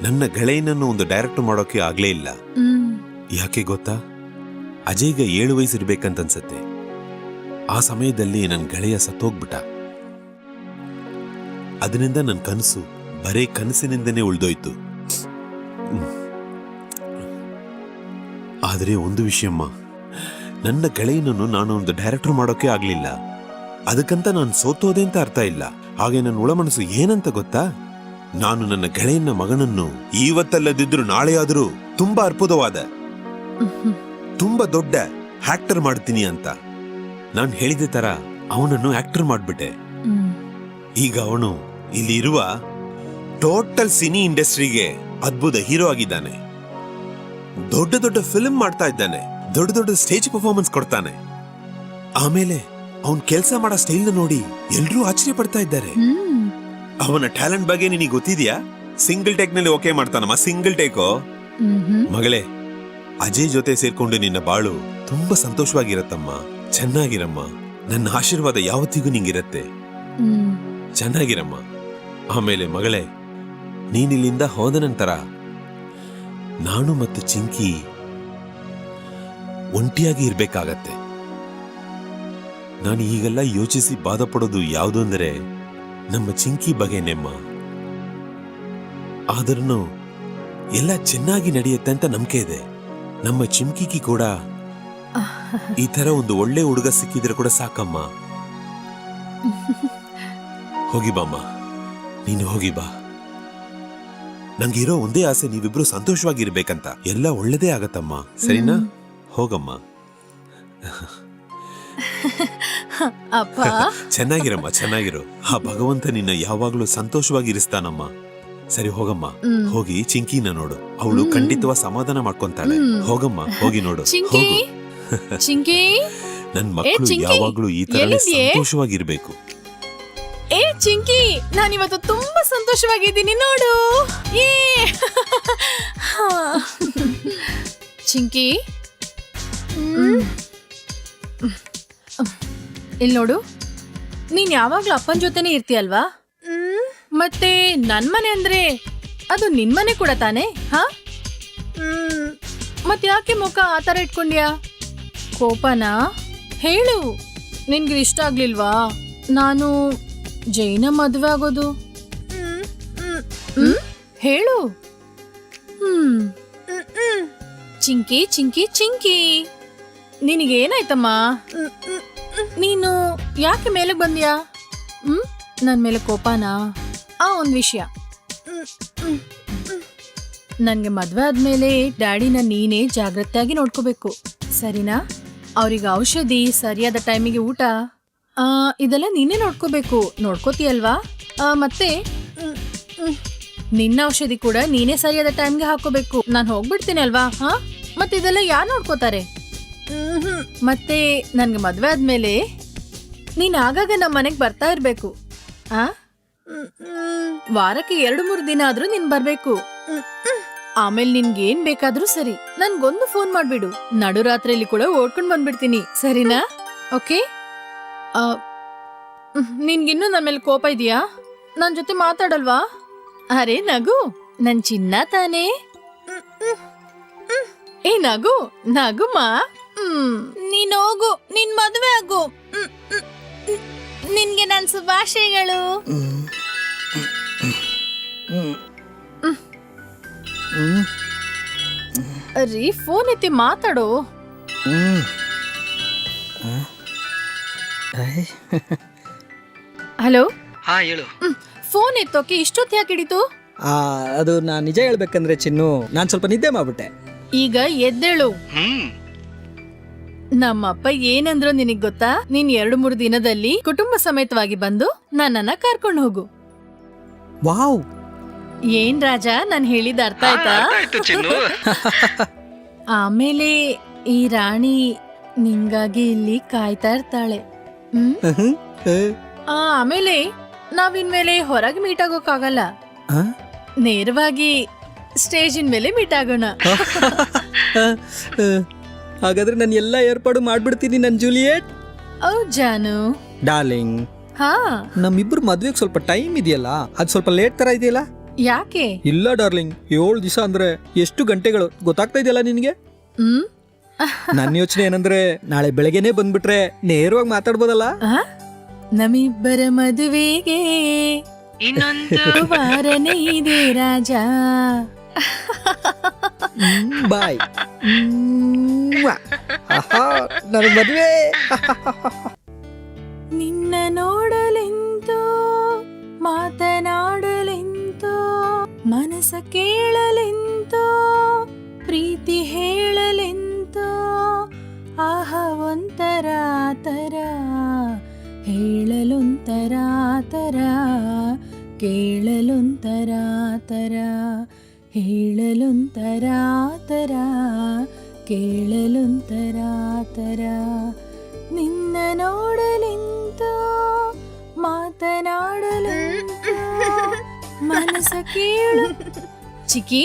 ನನ್ನ ಗೆಳೆಯನನ್ನು ಒಂದು ಡೈರೆಕ್ಟರ್ ಮಾಡೋಕೆ ಆಗ್ಲೇ ಇಲ್ಲ. ಯಾಕೆ ಗೊತ್ತಾ? ಅಜಯ್ಗೆ 7 ವಯಸ್ಸಿರ್ಬೇಕಂತ ಅನ್ಸತ್ತೆ. ಆ ಸಮಯದಲ್ಲಿ ನನ್ನ ಗೆಳೆಯ ಸತ್ತೋಗ್ಬಿಟ್ಟ. ಅದರಿಂದ ನನ್ನ ಕನಸು ಬರೇ ಕನಸಿನಿಂದನೇ ಉಳ್ದೋಯ್ತು. ಆದರೆ ಒಂದು ವಿಷಯಮ್ಮ, ನನ್ನ ಗೆಳೆಯನನ್ನು ನಾನು ಒಂದು ಡೈರೆಕ್ಟರ್ ಮಾಡೋಕೆ ಆಗ್ಲಿಲ್ಲ. ಅದಕ್ಕಂತ ನಾನು ಸೋತೋದೆ ಅಂತ ಅರ್ಥ ಇಲ್ಲ. ಹಾಗೆ ನನ್ನ ಒಳಮನಸ್ಸು ಏನಂತ ಗೊತ್ತಾ? ನಾನು ನನ್ನ ಗೆಳೆಯನ ಮಗನನ್ನು ಇವತ್ತಲ್ಲದಿದ್ರು ನಾಳೆಯಾದರೂ ತುಂಬಾ ಅದ್ಭುತವಾದ, ತುಂಬಾ ದೊಡ್ಡ ಆಕ್ಟರ್ ಮಾಡ್ತೀನಿ ಅಂತ. ನಾನು ಹೇಳಿದ ತರ ಅವನನ್ನು ಆಕ್ಟರ್ ಮಾಡ್ಬಿಟ್ಟೆ. ಈಗ ಅವನು ಇಲ್ಲಿ ಇರುವ ಟೋಟಲ್ ಸಿನಿ ಇಂಡಸ್ಟ್ರಿಗೆ ಅದ್ಭುತ ಹೀರೋ ಆಗಿದ್ದಾನೆ. ದೊಡ್ಡ ದೊಡ್ಡ ಫಿಲ್ಮ್ ಮಾಡ್ತಾ ಇದ್ದಾನೆ, ದೊಡ್ಡ ದೊಡ್ಡ ಸ್ಟೇಜ್ ಪರ್ಫಾರ್ಮೆನ್ಸ್ ಕೊಡ್ತಾನೆ. ಆಮೇಲೆ ಅವನ್ ಕೆಲಸ ಮಾಡೋ ಸ್ಟೈಲ್ ನೋಡಿ ಎಲ್ರೂ ಆಶ್ಚರ್ಯ ಪಡ್ತಾ ಇದ್ದಾರೆ. ಅವನ ಟ್ಯಾಲೆಂಟ್ ಬಗ್ಗೆ ನಿನಗೆ ಗೊತ್ತಿದ್ಯಾ? ಸಿಂಗಲ್ ಟೇಕ್ ನಲ್ಲಿ ಓಕೆ ಮಾಡ್ತಾನಮ್ಮ, ಸಿಂಗಲ್ ಟೇಕೋ. ಮಗಳೇ, ಅಜಯ್ ಜೊತೆ ಸೇರ್ಕೊಂಡು ನಿನ್ನ ಬಾಳು ತುಂಬಾ ಸಂತೋಷವಾಗಿರತ್ತಮ್ಮ. ಚೆನ್ನಾಗಿರಮ್ಮ. ನನ್ನ ಆಶೀರ್ವಾದ ಯಾವತ್ತಿಗೂ ನಿಂಗಿರತ್ತೆ. ಚೆನ್ನಾಗಿರಮ್ಮ. ಆಮೇಲೆ ಮಗಳೇ, ನೀನಿಲ್ಲಿಂದ ಹೋದ ನಂತರ ನಾನು ಮತ್ತು ಚಿಂಕಿ ಒಂಟಿಯಾಗಿ ಇರ್ಬೇಕಾಗತ್ತೆ. ನಾನು ಈಗೆಲ್ಲ ಯೋಚಿಸಿ ಬಾಧ ಪಡೋದು ಯಾವುದು ಅಂದ್ರೆ ನಮ್ಮ ಚಿಂಕಿ ಬಗೆನೆಮ್ಮ. ಆದ್ರೂ ಎಲ್ಲ ಚೆನ್ನಾಗಿ ನಡೆಯುತ್ತೆ ಅಂತ ನಂಬಿಕೆ ಇದೆ. ನಮ್ಮ ಚಿಂಕಿಗೆ ಕೂಡ ಈ ತರ ಒಂದು ಒಳ್ಳೆ ಹುಡುಗ ಸಿಕ್ಕಿದ್ರೆ ಕೂಡ ಸಾಕಮ್ಮ. ಹೋಗಿ ಬಾಮ್ಮ, ನೀನು ಹೋಗಿ ಬಾ. ನಂಗಿರೋ ಒಂದೇ ಆಸೆ ನೀವಿಬ್ರು ಸಂತೋಷವಾಗಿರ್ಬೇಕಂತ. ಎಲ್ಲ ಒಳ್ಳೇದೇ ಆಗತ್ತಮ್ಮ, ಸರಿನಾ? ಹೋಗಮ್ಮ. ಅಪ್ಪ ಚೆನ್ನಾಗಿರಮ್ಮ, ಚೆನ್ನಾಗಿರು. ಆ ಭಗವಂತ ನಿನ್ನ ಯಾವಾಗ್ಲೂ ಸಂತೋಷವಾಗಿರಿಸ್ತಾನಮ್ಮ. ಸರಿ ಹೋಗಮ್ಮ, ಹೋಗಿ ಚಿಂಕಿನ ನೋಡು. ಅವಳು ಖಂಡಿತವಾಗಿ ಸಮಾಧಾನ ಮಾಡ್ಕೊಂತಾಳೆ. ಹೋಗಮ್ಮ, ಹೋಗಿ ನೋಡು. ಚಿಂಕಿ, ಚಿಂಕಿ, ನನ್ ಮಕ್ಕಳು ಚಿಂಕಿ, ಯಾವಾಗ್ಲೂ ಈ ತರ ಎಲ್ಲಿದ್ಯೆ? ಸಂತೋಷವಾಗಿರ್ಬೇಕು. ಏ ಚಿಂಕಿ, ನಾನಿವತ್ತು ತುಂಬಾ ಸಂತೋಷವಾಗಿದ್ದೀನಿ ನೋಡು. ಏ ಚಿಂಕಿ, ಇಲ್ಲಿ ನೋಡು, ನೀನ್ ಯಾವಾಗ್ಲೂ ಅಪ್ಪನ ಜೊತೆನೆ ಇರ್ತೀಯಲ್ವಾ? ಮತ್ತೆ ನನ್ ಮನೆ ಅಂದ್ರೆ ಅದು ನಿನ್ ಮನೆ ಕೂಡ ತಾನೆ? ಹಾ, ಮತ್ ಯಾಕೆ ಮುಖ ಆ ತರ ಇಟ್ಕೊಂಡ್ಯಾ? ಕೋಪನಾ? ಹೇಳು, ನಿನ್ಗೆ ಇಷ್ಟ ಆಗ್ಲಿಲ್ವಾ ನಾನು ಜೈನ ಮದ್ವೆ ಆಗೋದು? ಹೇಳು. ಚಿಂಕಿ, ಚಿಂಕಿ, ಚಿಂಕಿ, ನಿನಗೇನಾಯ್ತಮ್ಮ? ನೀನು ಯಾಕೆ ಮೇಲೆ ಬಂದ್ಯಾ? ನನ್ ಮೇಲೆ ಕೋಪನಾ? ಒಂದ್ ವಿಷಯ, ನನ್ಗೆ ಮದ್ವೆ ಆದ್ಮೇಲೆ ಡ್ಯಾಡಿನ ನೀನೇ ಜಾಗ್ರತೆಯಾಗಿ ನೋಡ್ಕೋಬೇಕು, ಸರಿನಾ? ಅವ್ರಿಗೆ ಔಷಧಿ, ಸರಿಯಾದ ಟೈಮಿಗೆ ಊಟ, ಇದೆಲ್ಲ ನೀನೇ ನೋಡ್ಕೋಬೇಕು. ನೋಡ್ಕೋತೀಯಲ್ವಾ? ಮತ್ತೆ ನಿನ್ನ ಔಷಧಿ ಕೂಡ ನೀನೇ ಸರಿಯಾದ ಟೈಮ್ಗೆ ಹಾಕೋಬೇಕು. ನಾನು ಹೋಗ್ಬಿಡ್ತೀನಿ ಅಲ್ವಾ? ಮತ್ತೆ ಇದೆಲ್ಲ ಯಾರು ನೋಡ್ಕೋತಾರೆ? ಮತ್ತೆ ನನ್ಗೆ ಮದ್ವೆ ಆದ್ಮೇಲೆ ನೀನ್ ಆಗಾಗ ನಮ್ಮ ಮನೆಗ್ ಬರ್ತಾ ಇರ್ಬೇಕು. ವಾರಕ್ಕೆ 2-3 ದಿನ ಆದ್ರೂ ನೀನ್ ಬರ್ಬೇಕು. ಆಮೇಲೆ ನಿನ್ಗೇನ್ ಬೇಕಾದ್ರೂ ಸರಿ, ನನ್ಗೊಂದು ಫೋನ್ ಮಾಡ್ಬಿಡು. ನಡುರಾತ್ರಿಯಲ್ಲಿ ಕೂಡ ಓಡ್ಕೊಂಡ್ ಬಂದ್ಬಿಡ್ತೀನಿ, ಸರಿನಾ? ಓಕೆ? ನಿನ್ಗಿನ್ನೂ ನನ್ನ ಮೇಲೆ ಕೋಪ ಇದೆಯಾ? ನನ್ ಜೊತೆ ಮಾತಾಡಲ್ವಾ? ಅರೆ ನಗು, ನನ್ ಚಿನ್ನ ತಾನೇ. ಏ ನಗು, ನಗುಮ್ಮ. ನೀನ್ ಹೋಗು, ನಿನ್ ಮದುವೆ ಆಗು. ನಿನ್ಗೆ ನನ್ ಶುಭಾಶಯಗಳು. ರೀ, ಫೋನ್ ಎತ್ತಿ ಮಾತಾಡೋ. ಹಲೋ. ಹಾ ಹೇಳು. ಫೋನ್ ಎತ್ತೋಕೆ ಇಷ್ಟೊತ್ತು ಯಾಕೆ ಹಿಡಿತು? ಅದು ನಾನು ನಿಜ ಹೇಳ್ಬೇಕಂದ್ರೆ ಚಿನ್ನು, ನಾನು ಸ್ವಲ್ಪ ನಿದ್ದೆ ಮಾಡ್ಬಿಟ್ಟೆ. ಈಗ ಎದ್ದೇಳು. ನಮ್ಮಪ್ಪ ಏನಂದ್ರು ನಿನಗ್ ಗೊತ್ತಾ? ನೀನ್ 2-3 ದಿನದಲ್ಲಿ ಕುಟುಂಬ ಸಮೇತವಾಗಿ ಬಂದು ನನ್ನನ್ನ ಕರ್ಕೊಂಡು ಹೋಗು. ವಾವ್, ಏನ್ ರಾಜ, ನಾನ್ ಹೇಳಿದ ಅರ್ಥ ಆಯ್ತಾ? ಆಮೇಲೆ ಈ ರಾಣಿ ನಿಂಗಾಗಿ ಇಲ್ಲಿ ಕಾಯ್ತಾ ಇರ್ತಾಳೆ. ಆಮೇಲೆ ನಾವಿನ್ಮೇಲೆ ಹೊರಗೆ ಮೀಟ್ ಆಗೋಕ್ಕಾಗಲ್ಲ, ನೇರವಾಗಿ ಸ್ಟೇಜಿನ ಮೇಲೆ ಮೀಟ್ ಆಗೋಣ. ಹಾಗಾದ್ರೆ ನಾನು ಎಲ್ಲ ಏರ್ಪಾಡು ಮಾಡ್ಬಿಡ್ತೀನಿ ನನ್ ಜೂಲಿಯೆಟ್. ಓ ಜಾನು ಡಾರ್ಲಿಂಗ್, ಹಾ, ನಮ್ಮಿಬ್ರು ಮದ್ವೆಗೆ ಸ್ವಲ್ಪ ಟೈಮ್ ಇದೆಯಲ್ಲ, ಅದು ಸ್ವಲ್ಪ ಲೇಟ್ ತರ ಇದೆಯಲ್ಲ? ಯಾಕೆ? ಇಲ್ಲ ಡಾರ್ಲಿಂಗ್, 7 ದಿವಸ ಅಂದ್ರೆ ಎಷ್ಟು ಗಂಟೆಗಳು ಗೊತ್ತಾಗ್ತಾ ಇದೆಯಲ್ಲ ನಿನ್ಗೆ? ನನ್ನ ಯೋಚನೆ ಏನಂದ್ರೆ ನಾಳೆ ಬೆಳಗ್ಗೆನೆ ಬಂದ್ಬಿಟ್ರೆ ನೇರವಾಗಿ ಮಾತಾಡ್ಬೋದಲ್ಲ? ನಮ್ಮಿಬ್ಬರ ಮದುವೆಗೆ ಇನ್ನೊಂದು ವಾರನೇ ಇದೆ ರಾಜ. ಬಾಯ್. ನನ್ನ ಮದುವೆ. ನಿನ್ನ ನೋಡಲೆಂತೋ ಮಾತನಾಡಲೆಂತೋ ಮನಸ ಕೇಳಲೆಂತೋ ಪ್ರೀತಿ ಹೇಳಲೆಂತೋ ಆಹ ಒಂತರ ತರ ಹೇಳಲೊಂತರ ತರ ಕೇಳಲೊಂತರ ತರ ಹೇಳಲೊಂತರ ತರ ಕೇಳಲೊಂತರ ತರ ನಿನ್ನ ನೋಡಲೆಂತೋ ಮಾತನಾಡಲೆಂತೋ ಮನಸ ಕೇಳು. ಚಿಕ್ಕಿ,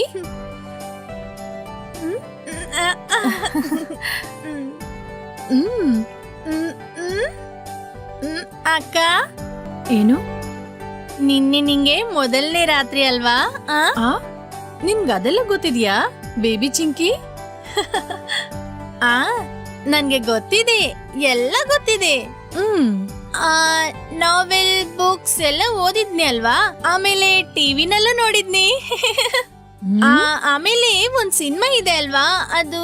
ಅಕ್ಕ, ಏನು ನಿನ್ನೆ ನಿಂಗೆ ಮೊದಲನೇ ರಾತ್ರಿ ಅಲ್ವಾ? ನಿನ್ಗ ಅದೆಲ್ಲ ಗೊತ್ತಿದ್ಯಾ ಬೇಬಿ ಚಿಂಕಿ? ನನ್ಗೆ ಗೊತ್ತಿದೆ, ಎಲ್ಲ ಗೊತ್ತಿದೆ. ನಾವೆಲ್ ಬುಕ್ಸ್ ಎಲ್ಲ ಓದಿದ್ನಿ ಅಲ್ವಾ, ಆಮೇಲೆ ಟಿವಿನಲ್ಲೂ ನೋಡಿದ್ನಿ. ಆಮೇಲೆ ಒಂದ್ ಸಿನಿಮಾ ಇದೆ ಅಲ್ವಾ, ಅದು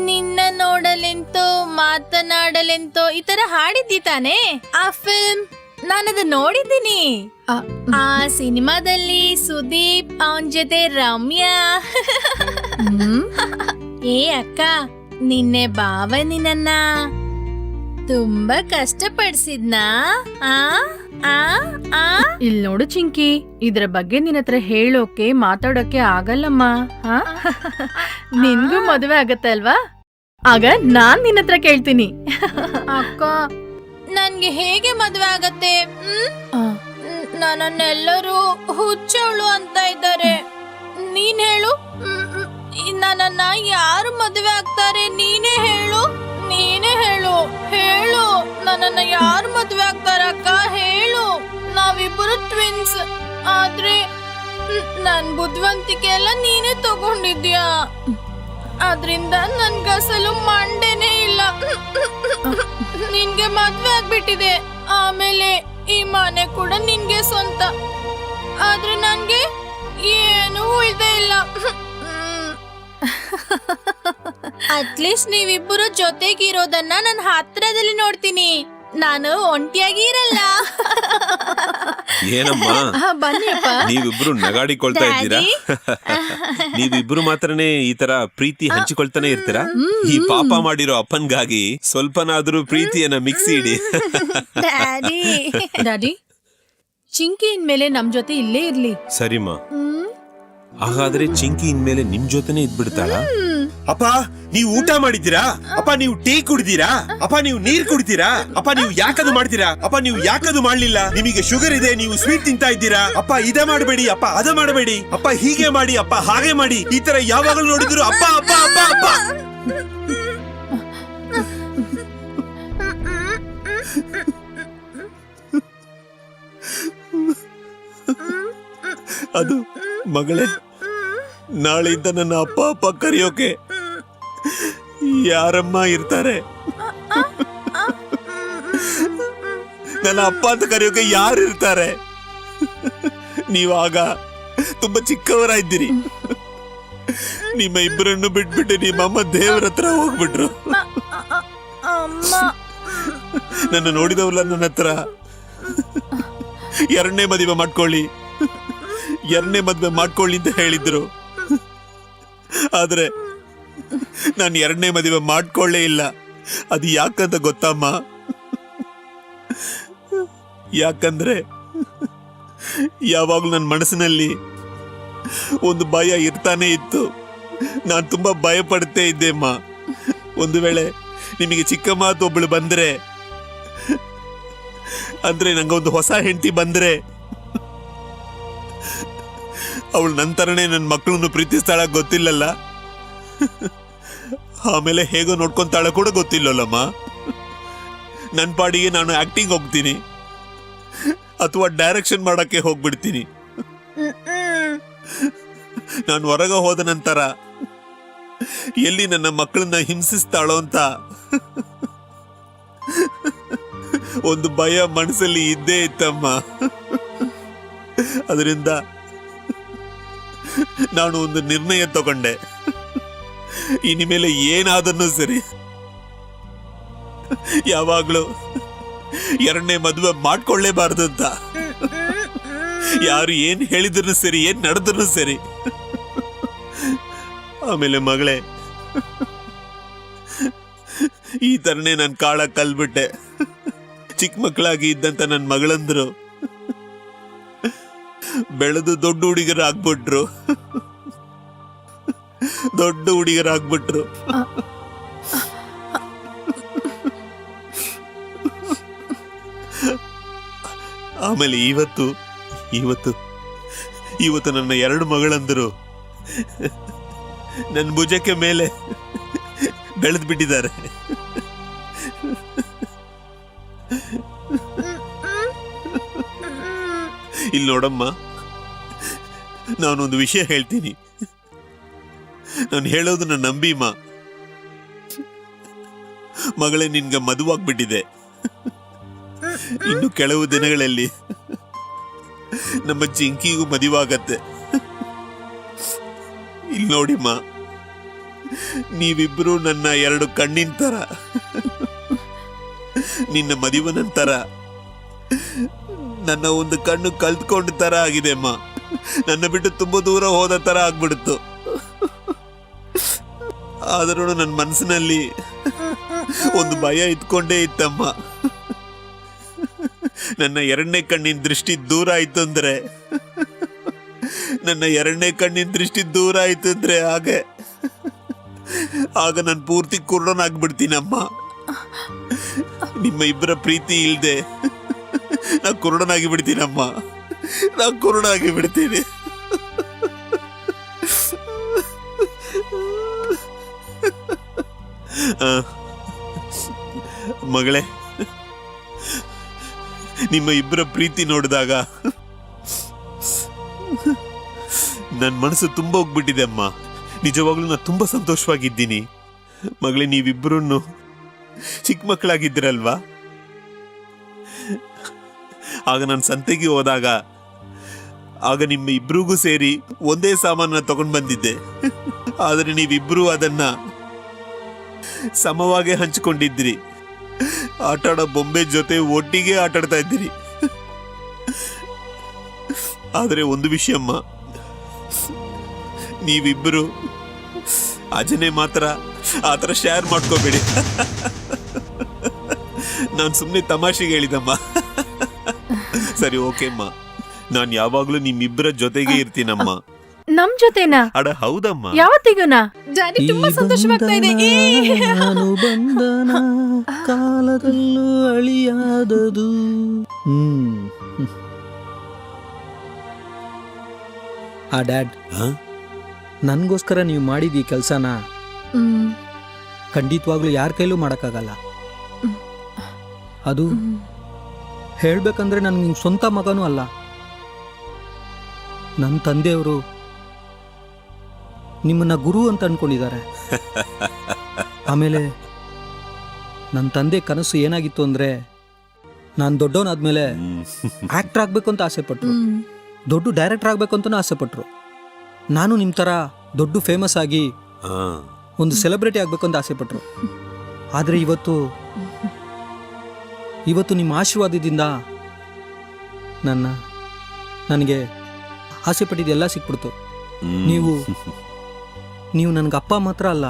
ನಿನ್ನ ನೋಡಲೆಂತೋ ಮಾತನಾಡಲೆಂತೋ ಈ ತರ ಹಾಡಿದ್ದಿ ತಾನೆ? ಆ ಫಿಲ್ಮ್ ನಾನದು ನೋಡಿದ್ದೀನಿ. ಆ ಸಿನಿಮಾದಲ್ಲಿ ಸುದೀಪ್ ಅವನ್ ಜೊತೆ ರಮ್ಯಾ. ಏ ಅಕ್ಕ, ನಿನ್ನೆ ಬಾವ ನಿನ್ನ ತುಂಬಾ ಕಷ್ಟಪಡಿಸಿದ್ನಾ? ಇಲ್ ನೋಡು ಚಿಂಕಿ, ಇದ್ರ ಬಗ್ಗೆ ನಿನ್ನತ್ರ ಹೇಳೋಕೆ ಮಾತಾಡೋಕೆ ಆಗಲ್ಲಮ್ಮ. ನಿನ್ಗೂ ಮದುವೆ ಆಗತ್ತೆ ಅಲ್ವಾ, ಆಗ ನಾನ್ ನಿನ್ನತ್ರ ಕೇಳ್ತೀನಿ. ಅಕ್ಕ, ನನ್ಗೆ ಹೇಗೆ ಮದುವೆ ಆಗತ್ತೆ? ನನ್ನನ್ನೆಲ್ಲರೂ ಹುಚ್ಚವಳು ಅಂತ ಇದ್ದಾರೆ. ನೀನ್ ಹೇಳು, ನನ್ನನ್ನ ಯಾರು ಮದುವೆ ಆಗ್ತಾರೆ? ನೀನೇ ಹೇಳು, ನೀನೇ ಹೇಳು, ಹೇಳು, ನನ್ನನ್ನ ಯಾರು ಮದುವೆ ಆಗ್ತಾರೆ ಅಕ್ಕ? ಹೇಳು. ನಾವಿಬ್ಬರು ಟ್ವಿನ್ಸ್, ಆದ್ರೆ ನನ್ ಬುದ್ಧಿವಂತಿಕೆ ಎಲ್ಲ ನೀನೇ ತಗೊಂಡಿದ್ಯಾ, ಆದ್ರಿಂದ ನನ್ಗೆ ಅಸಲು ಮಂಡೆನೇ ಇಲ್ಲ. ನಿನ್ಗೆ ಮದ್ವೆ ಆಗ್ಬಿಟ್ಟಿದೆ, ಆಮೇಲೆ ಈ ಮನೆ ಕೂಡ ನಿನ್ಗೆ ಸ್ವಂತ, ಆದ್ರೆ ನನ್ಗೆ ಏನು ಉಳಿದೇ ಇಲ್ಲ. ಅಟ್ಲೀಸ್ಟ್ ನೀವಿಬ್ಬರು ಜೊತೆಗಿರೋದನ್ನ ನನ್ನ ಹತ್ರದಲ್ಲಿ ನೋಡ್ತೀನಿ, ನಾನು ಒಂಟಿಯಾಗಿ ಇರಲ್ಲ. ಏನಮ್ಮ ನೀವಿಬ್ರು ನಗಾಡಿಕೊಳ್ತಾ ಇದ್ದೀರಾ? ನೀವಿಬ್ರು ಮಾತ್ರನೇ ಈ ತರ ಪ್ರೀತಿ ಹಂಚಿಕೊಳ್ತಾನೆ ಇರ್ತೀರಾ? ಈ ಪಾಪ ಮಾಡಿರೋ ಅಪ್ಪನ್ಗಾಗಿ ಸ್ವಲ್ಪನಾದ್ರೂ ಪ್ರೀತಿಯನ್ನ ಮಿಕ್ಸಿ ಇಡಿ. ಡ್ಯಾಡಿ, ಚಿಂಕಿ ಇನ್ಮೇಲೆ ನಮ್ ಜೊತೆ ಇಲ್ಲೇ ಇರ್ಲಿ. ಸರಿಮ್ಮ. ಹಾಗಾದ್ರೆ ಚಿಂಕಿ ಇನ್ಮೇಲೆ ನಿಮ್ ಜೊತೆನೆ ಇದ್ಬಿಡ್ತಾಳ? ಅಪ್ಪ, ನೀವು ಊಟ ಮಾಡಿದ್ದೀರಾ? ಅಪ್ಪ, ನೀವು ಟೀ ಕುಡಿದೀರಾ? ಅಪ್ಪ, ನೀವು ನೀರ್ ಕುಡಿತೀರಾ? ಅಪ್ಪ, ನೀವು ಯಾಕದು ಮಾಡ್ತೀರಾ? ಅಪ್ಪ, ನೀವು ಯಾಕದು ಮಾಡ್ಲಿಲ್ಲ? ನಿಮಗೆ ಶುಗರ್ ಇದೆ, ನೀವು ಸ್ವೀಟ್ ತಿಂತಾ ಇದ್ದೀರಾ? ಅಪ್ಪ, ಇದ ಮಾಡಬೇಡಿ, ಅಪ್ಪ ಅದ ಮಾಡಬೇಡಿ, ಅಪ್ಪ ಹೀಗೆ ಮಾಡಿ, ಅಪ್ಪ ಹಾಗೆ ಮಾಡಿ, ಈ ತರ ಯಾವಾಗಲೂ ನೋಡಿದ್ರು ಅಪ್ಪ ಅಪ್ಪ ಅಪ್ಪ ಅಪ್ಪ. ಅದು ಮಗಳೇ, ನಾಳೆಯಿಂದ ನನ್ನ ಅಪ್ಪ ಅಪ್ಪ ಕರೆಯೋಕೆ ಯಾರಮ್ಮ ಇರ್ತಾರೆ? ನನ್ನ ಅಪ್ಪ ಅಂತ ಕರೆಯೋಕೆ ಯಾರು ಇರ್ತಾರೆ? ನೀವಾಗ ತುಂಬಾ ಚಿಕ್ಕವರಾಗಿದ್ದೀರಿ. ನಿಮ್ಮ ಇಬ್ಬರನ್ನು ಬಿಟ್ಬಿಟ್ಟು ನಿಮ್ಮಮ್ಮ ದೇವರ ಹತ್ರ ಹೋಗ್ಬಿಟ್ರು. ನನ್ನ ನೋಡಿದವಲ್ಲ ನನ್ನ ಹತ್ರ ಎರಡನೇ ಮದುವೆ ಮಾಡ್ಕೊಳ್ಳಿ ಅಂತ ಹೇಳಿದ್ರು. ಆದ್ರೆ ನಾನು ಎರಡನೇ ಮದುವೆ ಮಾಡ್ಕೊಳ್ಳೇ ಇಲ್ಲ. ಅದು ಯಾಕಂತ ಗೊತ್ತಮ್ಮ? ಯಾಕಂದ್ರೆ ಯಾವಾಗಲೂ ನನ್ನ ಮನಸ್ಸಿನಲ್ಲಿ ಒಂದು ಭಯ ಇರ್ತಾನೆ ಇತ್ತು. ನಾನು ತುಂಬಾ ಭಯ ಪಡ್ತೇ ಇದ್ದೆ ಅಮ್ಮ. ಒಂದು ವೇಳೆ ನಿಮಗೆ ಚಿಕ್ಕ ಮಾತು ಒಬ್ಬಳು ಬಂದ್ರೆ, ಅಂದ್ರೆ ನಂಗೊಂದು ಹೊಸ ಹೆಂಡತಿ ಬಂದ್ರೆ, ಅವಳು ನಂತರನೇ ನನ್ನ ಮಕ್ಕಳನ್ನು ಪ್ರೀತಿಸ್ತಾಳ ಗೊತ್ತಿಲ್ಲಲ್ಲ. ಆಮೇಲೆ ಹೇಗೋ ನೋಡ್ಕೊಂತಾಳ ಕೂಡ ಗೊತ್ತಿಲ್ಲಲ್ಲಮ್ಮ. ನನ್ನ ಪಾಡಿಗೆ ನಾನು ಆಕ್ಟಿಂಗ್ ಹೋಗ್ತೀನಿ ಅಥವಾ ಡೈರೆಕ್ಷನ್ ಮಾಡಕ್ಕೆ ಹೋಗ್ಬಿಡ್ತೀನಿ. ನಾನು ಹೊರಗೆ ಹೋದ ನಂತರ ಎಲ್ಲಿ ನನ್ನ ಮಕ್ಕಳನ್ನ ಹಿಂಸಿಸ್ತಾಳೋ ಅಂತ ಒಂದು ಭಯ ಮನಸ್ಸಲ್ಲಿ ಇದ್ದೇ ಇತ್ತಮ್ಮ. ಅದರಿಂದ ನಾನು ಒಂದು ನಿರ್ಣಯ ತಗೊಂಡೆ. ಇನ್ಮೇಲೆ ಏನಾದನ್ನು ಸರಿ ಯಾವಾಗ್ಲೂ ಎರಡನೇ ಮದುವೆ ಮಾಡ್ಕೊಳ್ಳೇಬಾರ್ದು ಅಂತ. ಯಾರು ಏನ್ ಹೇಳಿದ್ರು ಸರಿ, ಏನ್ ನಡೆದ್ರು ಸರಿ. ಆಮೇಲೆ ಮಗಳೇ, ಈ ತರನೇ ನಾನು ಕಾಳ ಕಲ್ಬಿಟ್ಟೆ. ಚಿಕ್ಕ ಮಕ್ಕಳಾಗಿ ಇದ್ದಂತ ನನ್ನ ಮಗಳಂದ್ರು ಬೆಳೆದು ದೊಡ್ಡ ಹುಡುಗರಾಗ್ಬಿಟ್ರು. ದೊಡ್ಡ ಹುಡುಗರಾಗ್ಬಿಟ್ರು. ಆಮೇಲೆ ಇವತ್ತು ಇವತ್ತು ಇವತ್ತು ನನ್ನ ಎರಡು ಮಗಳಂದರು ನನ್ನ ಭುಜಕ್ಕೆ ಮೇಲೆ ಬೆಳೆದು ಬಿಟ್ಟಿದ್ದಾರೆ. ಇಲ್ಲಿ ನೋಡಮ್ಮ, ನಾನೊಂದು ವಿಷಯ ಹೇಳ್ತೀನಿ. ನಾನು ಹೇಳೋದನ್ನ ನಂಬಿಮ್ಮ. ಮಗಳೇ, ನಿನ್ಗೆ ಮದುವಾಗ್ಬಿಟ್ಟಿದೆ. ಇನ್ನು ಕೆಲವು ದಿನಗಳಲ್ಲಿ ನಮ್ಮ ಜಿಂಕಿಗೂ ಮದುವಾಗತ್ತೆ. ಇಲ್ಲಿ ನೋಡಿಮ್ಮ, ನೀವಿಬ್ರು ನನ್ನ ಎರಡು ಕಣ್ಣಿನ ತರ. ನಿನ್ನ ಮದುವೆ ನಂತರ ನನ್ನ ಒಂದು ಕಣ್ಣು ಕಲ್ತ್ಕೊಂಡ ತರ ಆಗಿದೆ ಅಮ್ಮ. ನನ್ನ ಬಿಟ್ಟು ತುಂಬಾ ದೂರ ಹೋದ ತರ ಆಗ್ಬಿಡ್ತು. ಆದರೂ ನನ್ನ ಮನಸ್ಸಿನಲ್ಲಿ ಒಂದು ಭಯ ಇಟ್ಕೊಂಡೇ ಇತ್ತಮ್ಮ. ನನ್ನ ಎರಡನೇ ಕಣ್ಣಿನ ದೃಷ್ಟಿ ದೂರ ಆಯ್ತು ಅಂದ್ರೆ, ನನ್ನ ಎರಡನೇ ಕಣ್ಣಿನ ದೃಷ್ಟಿ ದೂರ ಆಯ್ತು ಅಂದ್ರೆ ಆಗ ನಾನು ಪೂರ್ತಿ ಕುರುಡನಾಗ್ಬಿಡ್ತೀನಮ್ಮ. ನಿಮ್ಮ ಇಬ್ಬರ ಪ್ರೀತಿ ಇಲ್ದೆ ನಾ ಕುರುಡನಾಗಿ ಬಿಡ್ತೀನಮ್ಮ. ನಾ ಕುರುಡಾಗಿ ಬಿಡ್ತೀನಿ. ಮಗಳೇ, ನಿಮ್ಮ ಇಬ್ಬರ ಪ್ರೀತಿ ನೋಡಿದಾಗ ನನ್ನ ಮನಸ್ಸು ತುಂಬಾ ಹೋಗ್ಬಿಟ್ಟಿದೆ ಅಮ್ಮ. ನಿಜವಾಗ್ಲೂ ನಾನು ತುಂಬಾ ಸಂತೋಷವಾಗಿದ್ದೀನಿ. ಮಗಳೇ, ನೀವಿಬ್ಬರೂ ಚಿಕ್ಕ ಮಕ್ಕಳಾಗಿದ್ದೀರಲ್ವಾ? ಆಗ ನಾನು ಸಂತೆಗೆ ಹೋದಾಗ ಆಗ ನಿಮ್ಮ ಇಬ್ರಿಗೂ ಸೇರಿ ಒಂದೇ ಸಾಮಾನ ತಗೊಂಡು ಬಂದಿದ್ದೆ. ಆದರೆ ನೀವಿಬ್ರು ಅದನ್ನ ಸಮವಾಗಿ ಹಂಚಿಕೊಂಡಿದ್ದೀರಿ. ಆಟಾಡೋ ಬೊಂಬೆ ಜೊತೆ ಒಟ್ಟಿಗೆ ಆಟಾಡ್ತಾ ಇದ್ದೀರಿ. ಆದರೆ ಒಂದು ವಿಷಯಮ್ಮ, ನೀವಿಬ್ಬರು ಅಜನೆ ಮಾತ್ರ ಆತರ ಶೇರ್ ಮಾಡ್ಕೋಬೇಡಿ. ನಾನು ಸುಮ್ಮನೆ ತಮಾಷೆಗೆ ಹೇಳಿದಮ್ಮ. ಸರಿ, ಓಕೆ ಅಮ್ಮ. ನಾನು ಯಾವಾಗ್ಲೂ ನಿಮ್ಮಿಬ್ಬರ ಜೊತೆಗೆ ಇರ್ತೀನಮ್ಮ. ನಮ್ ಜೊತೆನಾ? ಅಡ ಹೌದಮ್ಮ. ಯಾವತ್ತಿಗೂನಾ? ಡ್ಯಾಡಿ ತುಂಬಾ ಸಂತೋಷವಾಗ್ತಾ ಇದೆ. ಅನುಬಂಧನ ಕಾಲದಲ್ಲೂ ಅಳಿಯಾದದು. ಆ ಡ್ಯಾಡ್, ನನ್ಗೋಸ್ಕರ ನೀವು ಮಾಡಿದ ಈ ಕೆಲಸನ ಖಂಡಿತವಾಗ್ಲೂ ಯಾರ ಕೈಲೂ ಮಾಡೋಕ್ಕಾಗಲ್ಲ. ಅದು ಹೇಳ್ಬೇಕಂದ್ರೆ ನನ್ಗೆ ನಿಮ್ಮ ಸ್ವಂತ ಮಗನೂ ಅಲ್ಲ. ನನ್ನ ತಂದೆಯವರು ನಿಮ್ಮನ್ನ ಗುರು ಅಂತ ಅನ್ಕೊಂಡಿದ್ದಾರೆ. ಆಮೇಲೆ ನನ್ನ ತಂದೆ ಕನಸು ಏನಾಗಿತ್ತು ಅಂದ್ರೆ, ನಾನು ದೊಡ್ಡವನಾದ್ಮೇಲೆ ಆಕ್ಟರ್ ಆಗ್ಬೇಕು ಅಂತ ಆಸೆ ಪಟ್ರು, ದೊಡ್ಡ ಡೈರೆಕ್ಟರ್ ಆಗ್ಬೇಕು ಅಂತನೂ ಆಸೆ ಪಟ್ರು. ನಾನು ನಿಮ್ಮ ಥರ ದೊಡ್ಡ ಫೇಮಸ್ ಆಗಿ ಒಂದು ಸೆಲೆಬ್ರಿಟಿ ಆಗ್ಬೇಕು ಅಂತ ಆಸೆ ಪಟ್ರು. ಆದರೆ ಇವತ್ತು ನಿಮ್ಮ ಆಶೀರ್ವಾದದಿಂದ ನನಗೆ ಆಸೆ ಪಟ್ಟಿದ್ದೆಲ್ಲ ಸಿಕ್ಬಿಡ್ತು. ನೀವು ನನಗೆ ಅಪ್ಪ ಮಾತ್ರ ಅಲ್ಲ,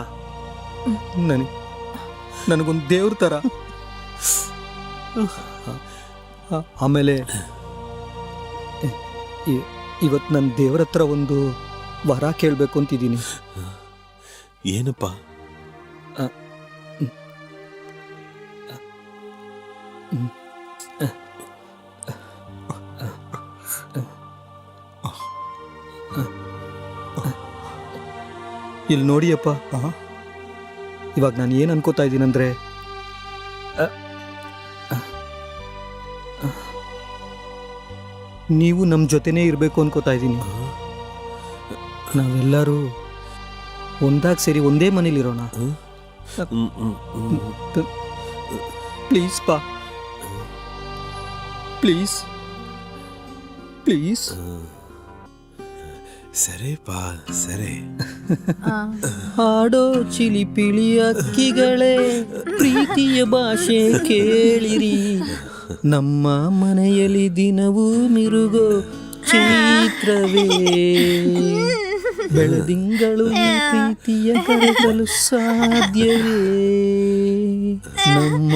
ನನಗೊಂದು ದೇವ್ರ ಥರ. ಆಮೇಲೆ ಇವತ್ತು ನನ್ನ ದೇವ್ರ ಹತ್ರ ಒಂದು ವರ ಕೇಳಬೇಕು ಅಂತಿದ್ದೀನಿ. ಏನಪ್ಪ? ಇಲ್ಲಿ ನೋಡಿಯಪ್ಪ, ಇವಾಗ ನಾನು ಏನು ಅನ್ಕೋತಾ ಇದ್ದೀನಂದ್ರೆ, ನೀವು ನಮ್ಮ ಜೊತೆನೇ ಇರಬೇಕು ಅನ್ಕೋತಾ ಇದ್ದೀನಿ. ನಾವೆಲ್ಲರೂ ಒಂದಾಗಿ ಸೇರಿ ಒಂದೇ ಮನೇಲಿರೋಣ. ಪ್ಲೀಸ್ ಪಾ, ಪ್ಲೀಸ್ ಪ್ಲೀಸ್. ಸರಿಪಾ, ಸರಿ. ಹಾಡೋ ಚಿಲಿಪಿಳಿ ಅಕ್ಕಿಗಳೇ, ಪ್ರೀತಿಯ ಭಾಷೆ ಕೇಳಿರಿ. ನಮ್ಮ ಮನೆಯಲ್ಲಿ ದಿನವೂ ಮಿರುಗೋ ಚೈತ್ರವೇ, ಬೆಳದಿಂಗಳು ಈ ಪ್ರೀತಿಯ ಕರೆಸಲು ಸಾಧ್ಯವೇ? ನಮ್ಮ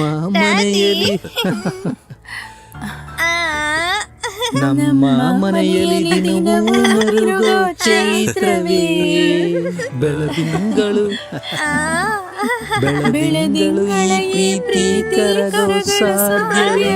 ಮನೆಯಲ್ಲಿ ದಿನವೂ ಮಿರುಗೋ ಚೈತ್ರವೇ, ಬೆಳದಿಂಗಳು ಈ ಪ್ರೀತಿ ಕರಗೋ ಸಾಧ್ಯವೇ?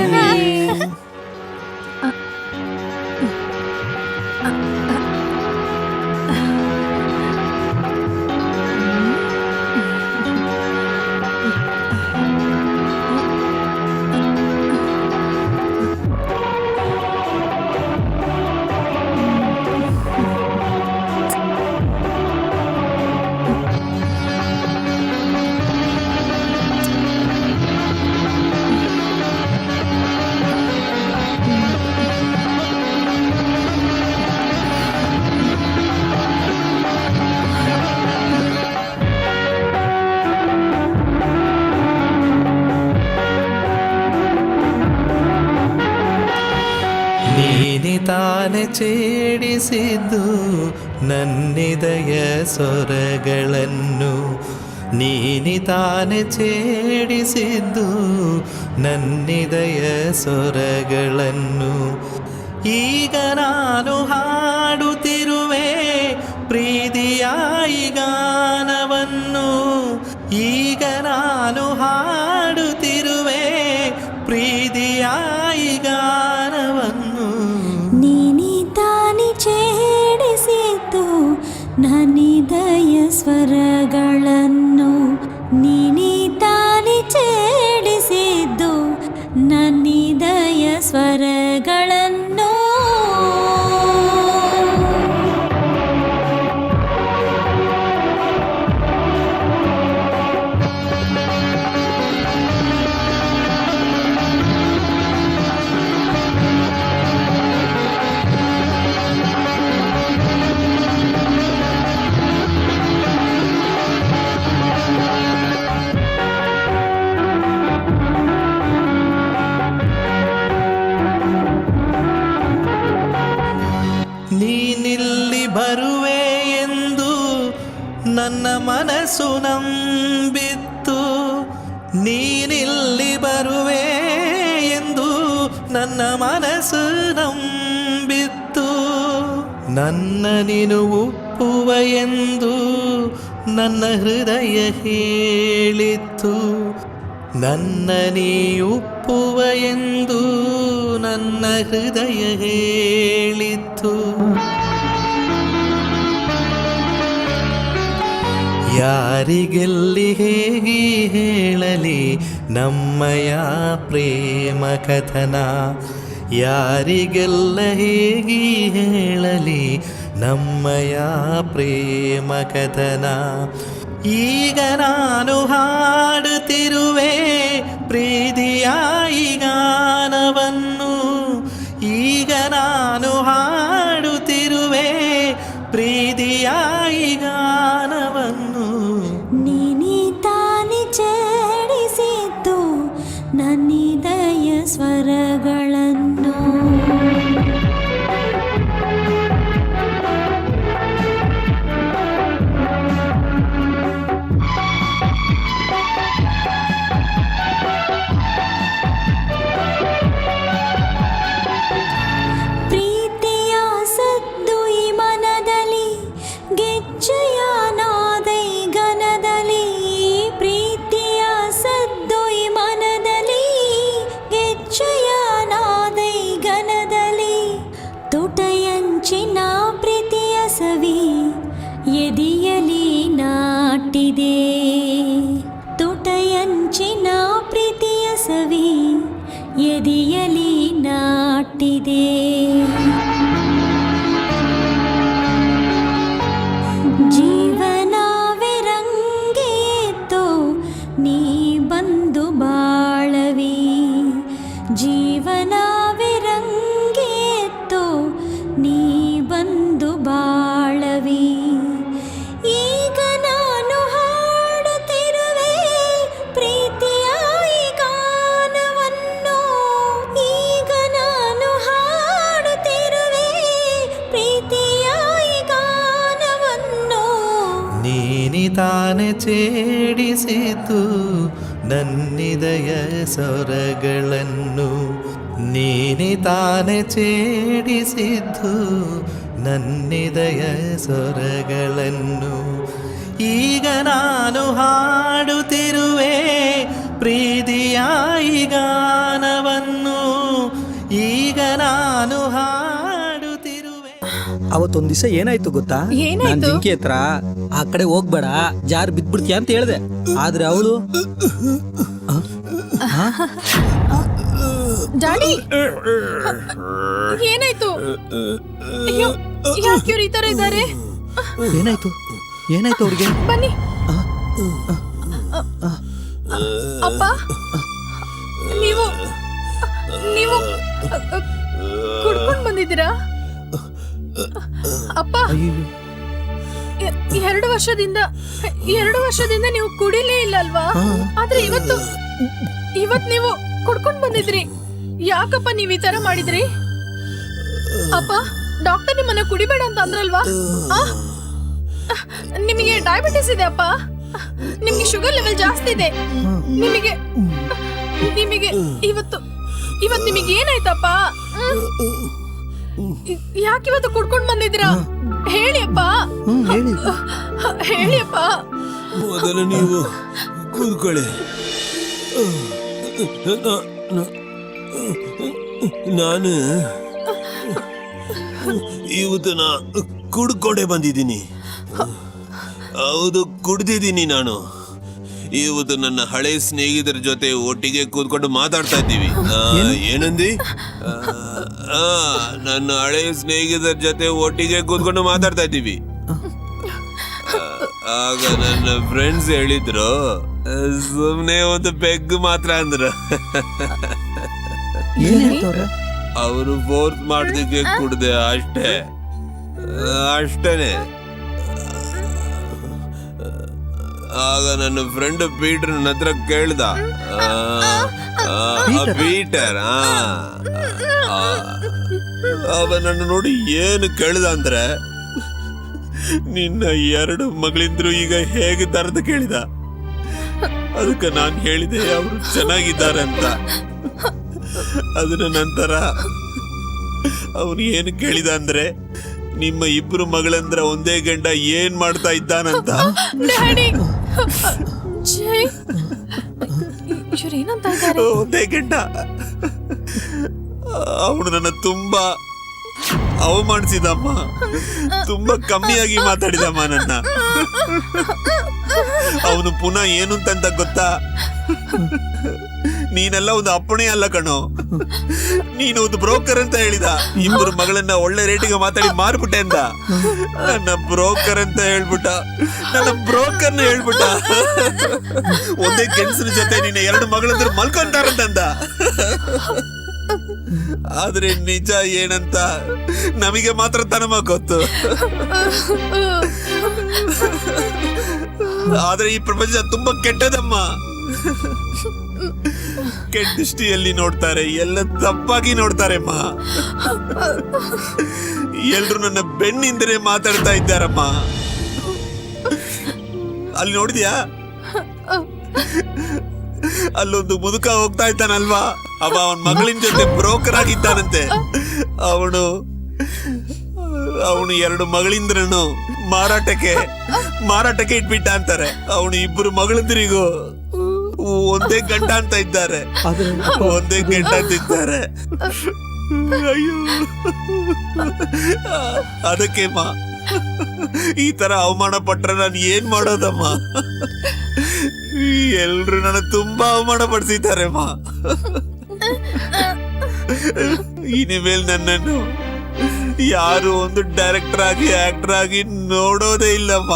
ತಾನೆ ಛೇಡಿಸಿದ್ದು ನನ್ನಿದಯ ಸ್ವರಗಳನ್ನು, ನೀನಿ ತಾನೆ ಛೇಡಿಸಿದ್ದು ನನ್ನಿದಯ ಸ್ವರಗಳನ್ನು. ಈಗ ನಾನು ಹಾಡುತ್ತಿರುವೆ ಪ್ರೀತಿಯಾಯಿ ಗಾನವನ್ನು, ಈಗ ನಾನು ಹಾಡುತ್ತಿರುವೆ ಪ್ರೀತಿಯಾಯಿ ಗಾನವನ್ನು. ನೀನಿ ತಾನಿ ಛೇಡಿಸಿದ್ದು ನನ್ನಿದಯ ಸ್ವರಗಳನ್ನು, ನೀನಿ ತಾನಿ ಛೇಡಿಸಿದ್ದು ನನ್ನಿದಯ ಸ್ವರಗಳನ್ನು. ನೀನಿಲ್ಲಿ ಬರುವೆ ಎಂದು ನನ್ನ ಮನಸ್ಸು ನಂಬಿತ್ತು, ನೀನಿಲ್ಲಿ ಬರುವೆ ಎಂದು ನನ್ನ ಮನಸ್ಸು ನಂಬಿತ್ತು. ನನ್ನ ನೀನು ಒಪ್ಪುವ ಎಂದು ನನ್ನ ಹೃದಯ ಹೇಳಿತ್ತು, ನನ್ನ ನೀ ಒಪ್ಪುವ ಎಂದು ನನ್ನ ಹೃದಯ ಹೇಳಿತ್ತು. ಯಾರಿಗೆಲ್ಲಿ ಹೇಗೆ ಹೇಳಲಿ ನಮ್ಮಯ ಪ್ರೇಮ ಕಥನ, ಯಾರಿಗೆಲ್ಲ ಹೇಗೆ ಹೇಳಲಿ ನಮ್ಮಯ ಪ್ರೇಮ ಕಥನ. ಈಗ ನಾನು ಹಾಡುತ್ತಿರುವೆ ಪ್ರೀತಿಯಾಯಿ ಗಾನವನ್ನು, ಈಗ ನಾನು ಹಾಡುತ್ತಿರುವೆ ಪ್ರೀತಿಯಾಯಿ ಗಾನವನ್ನು. ನೀನಿ ತಾನಿ ಛೇಡಿಸಿದ್ದು ನನ್ನಿದಯ ಸ್ವರಗಳನ್ನು. ಛೇಡಿಸಿತು ನನ್ನಿದಯ ಸ್ವರಗಳನ್ನು ನೀನೆ ತಾನೆ ಛೇಡಿಸಿದ್ದು ನನ್ನಿದಯ ಸ್ವರಗಳನ್ನು ಈಗ ನಾನು ಹಾಡುತ್ತಿರುವೆ ಪ್ರೀತಿಯಾಯಿ ಗಾನವನ್ನು ಈಗ ನಾನು ಹಾಡುತ್ತಿರುವೆ. ಅವತ್ತೊಂದ್ ದಿವಸ ಏನಾಯ್ತು ಗೊತ್ತಾ? ಏನಾಯ್ತು? ನಾನ್ ಜಿಂಕಿ ಹತ್ರ ಆ ಕಡೆ ಹೋಗ್ಬೇಡ ಜಾರ್ ಬಿದ್ಬಿಡ್ತೀಯ ಅಂತ ಹೇಳ್ದೆ. ಆದ್ರೆ ಅವಳು ಡ್ಯಾಡಿ ಏನಾಯ್ತು? ಅಯ್ಯೋ, ಯಾಕೆ ಇವ್ರು ಈ ತರ ಇದ್ದಾರೆ? ಏನಾಯ್ತು ಏನಾಯ್ತು ಅವ್ರಿಗೆ? ಬನ್ನಿ. ಅಪ್ಪ, ನೀವು ನೀವು ಕುಡ್ಕೊಂಡ್ ಬಂದಿದ್ದೀರಾ? ಅಪ್ಪ, 2 ವರ್ಷದಿಂದ ನೀವು ಕುಡಿಲೇ ಇಲ್ಲ ಅಲ್ವಾ? ಆದ್ರೆ ಇವತ್ತು ನೀವು ಕುಡ್ಕೊಂಡ್ ಬಂದಿದ್ರಿ. ಯಾಕಪ್ಪ ನೀವ್ ಈ ತರ ಮಾಡಿದ್ರಿ? ಅಪ್ಪ, ಡಾಕ್ಟರ್ ನಿಮ್ಮನ್ನ ಕುಡಿಬೇಡ ಅಂತ ಅಂದ್ರಲ್ವಾ? ನಿಮಗೆ ಡಯಾಬಿಟಿಸ್ ಇದೆ ಅಪ್ಪ, ನಿಮ್ಗೆ ಶುಗರ್ ಲೆವೆಲ್ ಜಾಸ್ತಿ ಇದೆ. ನಿಮಗೆ ಇವತ್ತು ನಿಮಗೆ ಏನಾಯ್ತಪ್ಪ? ಯಾಕೆ ಇವತ್ತು ಕುಡ್ಕೊಂಡ್ ಬಂದಿದ್ದೀರಾ? ಹೇಳಿ ಅಪ್ಪ, ಹೇಳಿ ಅಪ್ಪ. ಮೊದಲು ನೀವು ಕೂತ್ಕೊಳ್ಳಿ. ನಾನು ಇವತ್ತು ಕುಡ್ಕೊಂಡೇ ಬಂದಿದ್ದೀನಿ. ಹೌದು, ಕುಡ್ದಿದ್ದೀನಿ ನಾನು. ಇವತ್ತು ನನ್ನ ಹಳೆ ಸ್ನೇಹಿತರ ಜೊತೆ ಒಟ್ಟಿಗೆ ಕೂತ್ಕೊಂಡು ಮಾತಾಡ್ತಾ ಇದ್ದೀವಿ. ಏನಂದಿ? ನನ್ನ ಹಳೆ ಸ್ನೇಹಿತರ ಜೊತೆ ಒಟ್ಟಿಗೆ ಕೂತ್ಕೊಂಡು ಮಾತಾಡ್ತಾ ಇದ್ದೀವಿ. ಆಗ ನನ್ನ ಫ್ರೆಂಡ್ಸ್ ಹೇಳಿದ್ರು, ಸುಮ್ನೆ ಒಂದು ಪೆಗ್ ಮಾತ್ರ ಅಂದ್ರು. ಅವರು ಫೋರ್ಸ್ ಮಾಡೋದಕ್ಕೆ ಕುಡ್ದೆ, ಅಷ್ಟೇನೆ. ಆಗ ನನ್ನ ಫ್ರೆಂಡ್ ಪೀಟರ್ ನನ್ನ ಹತ್ರ ಕೇಳ್ದ, ಪೀಟರ್ ಅವ ನನ್ನ ನೋಡಿ ಏನು ಕೇಳ್ದ ಅಂದ್ರೆ, ನಿನ್ನ 2 ಮಗಳಿಂದ್ರು ಈಗ ಹೇಗಿದ್ದಾರೆ ಅಂತ ಕೇಳಿದ. ಅದಕ್ಕೆ ನಾನು ಹೇಳಿದೆ ಅವರು ಚೆನ್ನಾಗಿದ್ದಾರೆ ಅಂತ. ಅದರ ನಂತರ ಅವನು ಏನು ಕೇಳಿದ ಅಂದ್ರೆ, ನಿಮ್ಮ 2 ಮಗಳಂದ್ರ ಒಂದೇ ಗಂಡ ಏನ್ ಮಾಡ್ತಾ ಇದ್ದಾನಂತ. ಒಂದೇ ಗಂಡ. ಅವನು ನನ್ನ ತುಂಬಾ ಅವಮಾನಿಸಿದಮ್ಮ, ತುಂಬಾ ಕಮ್ಮಿಯಾಗಿ ಮಾತಾಡಿದಮ್ಮ ನನ್ನ. ಅವನು ಪುನಃ ಏನು ಅಂತ ಗೊತ್ತಾ? ನೀನೆಲ್ಲ ಒಂದು ಅಪ್ಪಣೆ ಅಲ್ಲ ಕಣೋ, ನೀನು ಒಂದು ಬ್ರೋಕರ್ ಅಂತ ಹೇಳಿದ. 2 ಮಗಳನ್ನ ಒಳ್ಳೆ ರೇಟಿಗೆ ಮಾತಾಡಿ ಮಾರ್ಬಿಟ್ಟೆ ಅಂತ. ನನ್ನ ಬ್ರೋಕರ್ ಅಂತ ಹೇಳ್ಬಿಟ್ಟ, ನನ್ನ ಬ್ರೋಕರ್ನ ಹೇಳ್ಬಿಟ್ಟ. ಒಂದೇ ಕೆಲ್ಸದ ಜೊತೆ ನಿನ್ನ 2 ಮಗಳಂದ್ರೆ ಮಲ್ಕೊಂತಾರಂತಂದ. ಆದ್ರೆ ನಿಜ ಏನಂತ ನಮಗೆ ಮಾತ್ರ ತನಮ ಗೊತ್ತು. ಆದ್ರೆ ಈ ಪ್ರಪಂಚ ತುಂಬಾ ಕೆಟ್ಟದಮ್ಮ. ಕೆಟ್ಟ ದೃಷ್ಟಿಯಲ್ಲಿ ನೋಡ್ತಾರೆ, ಎಲ್ಲ ತಪ್ಪಾಗಿ ನೋಡ್ತಾರೆ ಅಮ್ಮ. ಎಲ್ರು ನನ್ನ ಬೆನ್ನಿಂದಲೇ ಮಾತಾಡ್ತಾ ಇದ್ದಾರಮ್ಮ. ಅಲ್ಲಿ ನೋಡಿದ್ಯಾ, ಅಲ್ಲೊಂದು ಮುದುಕ ಹೋಗ್ತಾ ಇದ್ದಾನಲ್ವಾ, ಅವನ ಮಗಳಿನ ಜೊತೆ ಬ್ರೋಕರ್ ಆಗಿದ್ದಾನಂತೆ. ಅವನು 2 ಮಗಳಿಂದ್ರನು ಮಾರಾಟಕ್ಕೆ ಇಟ್ಬಿಟ್ಟ ಅಂತಾರೆ. ಅವನು 2 ಮಗಳಿಂದ್ರಿಗೂ ಒಂದೇ ಗಂಟ ಅಂತ ಇದ್ದಾರೆ, ಒಂದೇ ಗಂಟ ಅಂತಿದ್ದಾರೆ. ಅಯ್ಯೋ, ಅದಕ್ಕೆ ಈ ತರ ಅವಮಾನ ಪಟ್ರೆ ನಾನು ಏನ್ ಮಾಡೋದಮ್ಮ? ಎಲ್ರು ನನ್ನ ತುಂಬಾ ಅವಮಾನ ಪಡಿಸಿದ್ದಾರೆ. ಇನಿಮೇಲೆ ನನ್ನನ್ನು ಯಾರು ಒಂದು ಡೈರೆಕ್ಟರ್ ಆಗಿ ಆಕ್ಟರ್ ಆಗಿ ನೋಡೋದೇ ಇಲ್ಲಮ್ಮ.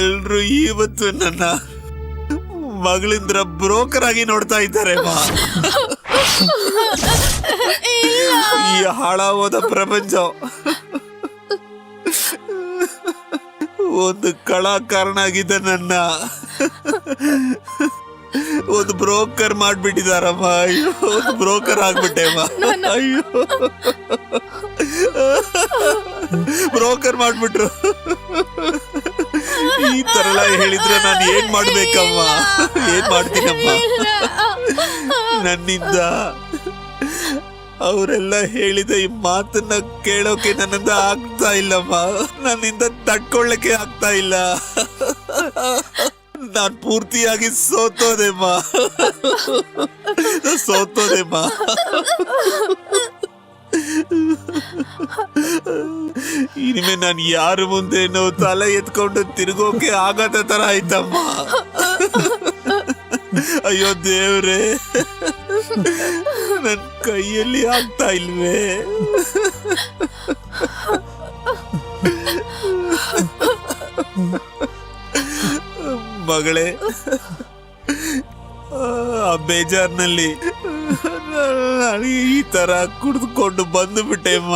ಎಲ್ರು ಇವತ್ತು ನನ್ನ ಮಗಳಿಂದ್ರ ಬ್ರೋಕರ್ ಆಗಿ ನೋಡ್ತಾ ಇದ್ದಾರೆ. ಈ ಹಾಳಾಗೋದ ಪ್ರಪಂಚ ಒಂದು ಕಲಾಕಾರನಾಗಿದ್ದ ನನ್ನ ಒಂದು ಬ್ರೋಕರ್ ಮಾಡ್ಬಿಟ್ಟಿದಾರಮ್ಮ. ಅಯ್ಯೋ, ಒಂದು ಬ್ರೋಕರ್ ಆಗ್ಬಿಟ್ಟೆಮ್ಮ. ಅಯ್ಯೋ, ಬ್ರೋಕರ್ ಮಾಡ್ಬಿಟ್ರು. ಈ ತರ ಎಲ್ಲ ಹೇಳಿದ್ರೆ ನಾನು ಏನ್ ಮಾಡ್ಬೇಕಮ್ಮ? ಏನ್ ಮಾಡ್ತೀನಮ್ಮ? ನನ್ನಿಂದ ಅವರೆಲ್ಲ ಹೇಳಿದ ಈ ಮಾತನ್ನ ಕೇಳೋಕೆ ನನ್ನಿಂದ ಆಗ್ತಾ ಇಲ್ಲಮ್ಮ. ನನ್ನಿಂದ ತಡ್ಕೊಳ್ಳಕ್ಕೆ ಆಗ್ತಾ ಇಲ್ಲ. ನಾನ್ ಪೂರ್ತಿಯಾಗಿ ಸೋತೋದೆಮ್ಮ. ಇನಿಮೆ ನಾನು ಯಾರ ಮುಂದೆ ತಲೆ ಎತ್ಕೊಂಡು ತಿರುಗೋಕೆ ಆಗದ ತರ ಆಯ್ತಮ್ಮ. ಅಯ್ಯೋ ದೇವ್ರೆ, ನನ್ ಕೈಯಲ್ಲಿ ಆಗ್ತಾ ಇಲ್ವೇ? ಮಗಳೇ, ಆ ಬೇಜಾರ್ನಲ್ಲಿ ನಾನು ಈ ತರ ಕುಡಿದುಕೊಂಡು ಬಂದು ಬಿಟ್ಟೆಮ್ಮ.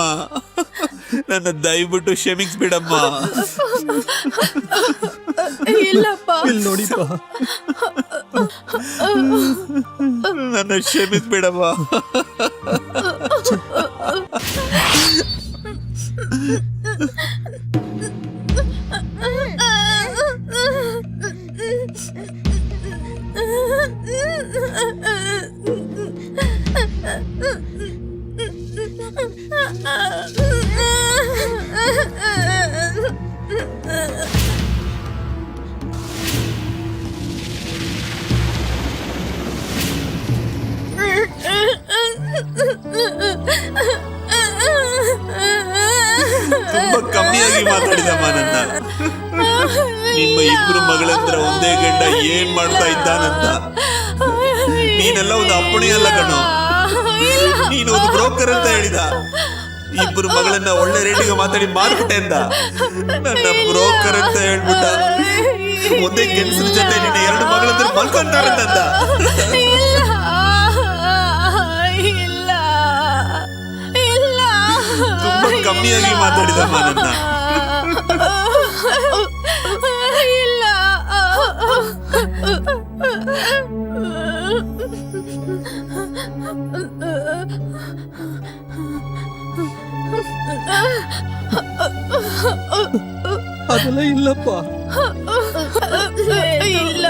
ನನ್ನ ದಯವಿಟ್ಟು ಕ್ಷಮಿಸ್ಬಿಡಮ್ಮ. ಇಲ್ಲಪ್ಪ, ಇಲ್ಲಿ ನೋಡಿಪ್ಪ. ನನ್ನ ಕ್ಷಮಿಸ್ಬಿಡಮ್ಮ. ತುಂಬಾ ಕಮ್ಮಿಯಾಗಿ ಮಾತಾಡಿದಮ್ಮ ನನ್ನ. ನಿಮ್ಮ ಇಬ್ರು ಮಗಳಂದ್ರ ಒಂದೇ ಗಂಡ ಏನ್ ಮಾಡ್ತಾ ಇದ್ದಾನಂತ. ನೀನೆಲ್ಲ ಒಂದು ಅಪ್ಪಣೆ ಅಲ್ಲ ಕಣೋ, ನೀನು ಒಂದು ಬ್ರೋಕರ್ ಅಂತ ಹೇಳಿದ. ಇಬ್ರು ಮಗಳನ್ನ ಒಳ್ಳೆ ರೇಟಿಗೆ ಮಾತಾಡಿ ಮಾರ್ಬಿಟ್ಟೆ ಅಂದ. ನನ್ನ ಬ್ರೋಕರ್ ಅಂತ ಹೇಳ್ಬಿಟ್ಟ. ಒಂದೇ ಕೆಲ್ಸದ ಜೊತೆ ನಿನ್ನ 2 ಮಗಳಂದ್ರೆ ಮಲ್ಕೊಂತಾರಂತ. ತುಂಬಾ ಕಮ್ಮಿಯಾಗಿ ಮಾತಾಡಿದಮ್ಮ ನನ್ನ. ಇಲ್ಲ. ಅದೆಲ್ಲ ಇಲ್ಲಪ್ಪ. ಇಲ್ಲ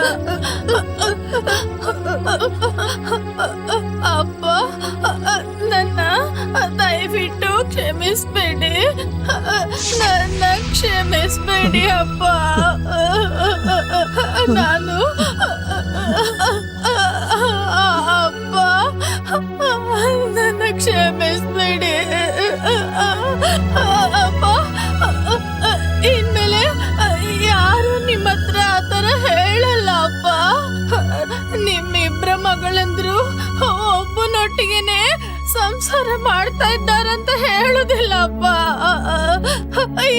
ಅಪ್ಪ, ನನ್ನ ದಯವಿಟ್ಟು ಕ್ಷಮಿಸ್ಬೇಡಿ. ನನ್ನ ಕ್ಷಮಿಸ್ಬೇಡಿ ಅಪ್ಪ. ನಾನು ಅಪ್ಪ, ನನ್ನ ಕ್ಷಮಿಸ್ಬೇಡಿ ಅಪ್ಪ. ಇನ್ಮೇಲೆ ಯಾರು ನಿಮ್ಮ ಹತ್ರ ಆತರ ಹೇಳಲ್ಲ ಅಪ್ಪ. ನಿಮ್ಮಿಬ್ರ ಮಗಳಂದ್ರು ಒಬ್ಬನೊಟ್ಟಿಗೆನೆ ಸಂಸಾರ ಮಾಡ್ತಾ ಇದ್ದಾರಂತ ಹೇಳುದಿಲ್ಲ ಅಪ್ಪ.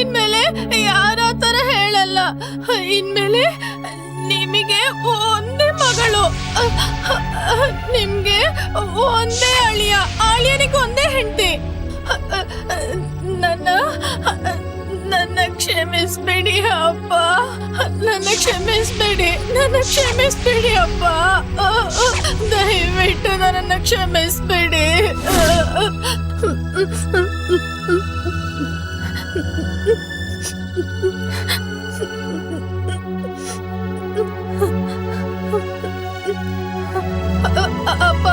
ಇನ್ಮೇಲೆ ಯಾರ ತರ ಹೇಳಲ್ಲ. ಇನ್ಮೇಲೆ ನಿಮಗೆ ಒಂದೇ ಮಗಳು, ನಿಮ್ಗೆ ಒಂದೇ ಅಳಿಯ, ಅಳಿಯನಿಗೆ ಒಂದೇ ಹೆಂಡತಿ. ನನ್ನ ಕ್ಷಮಿಸ್ಬೇಡಿ ಅಪ್ಪ. ನನ್ನ ಕ್ಷಮಿಸ್ಬೇಡಿ ಅಪ್ಪ. ದಯವಿಟ್ಟು ನನ್ನನ್ನು ಕ್ಷಮಿಸ್ಬೇಡಿ. ಅಪ್ಪ,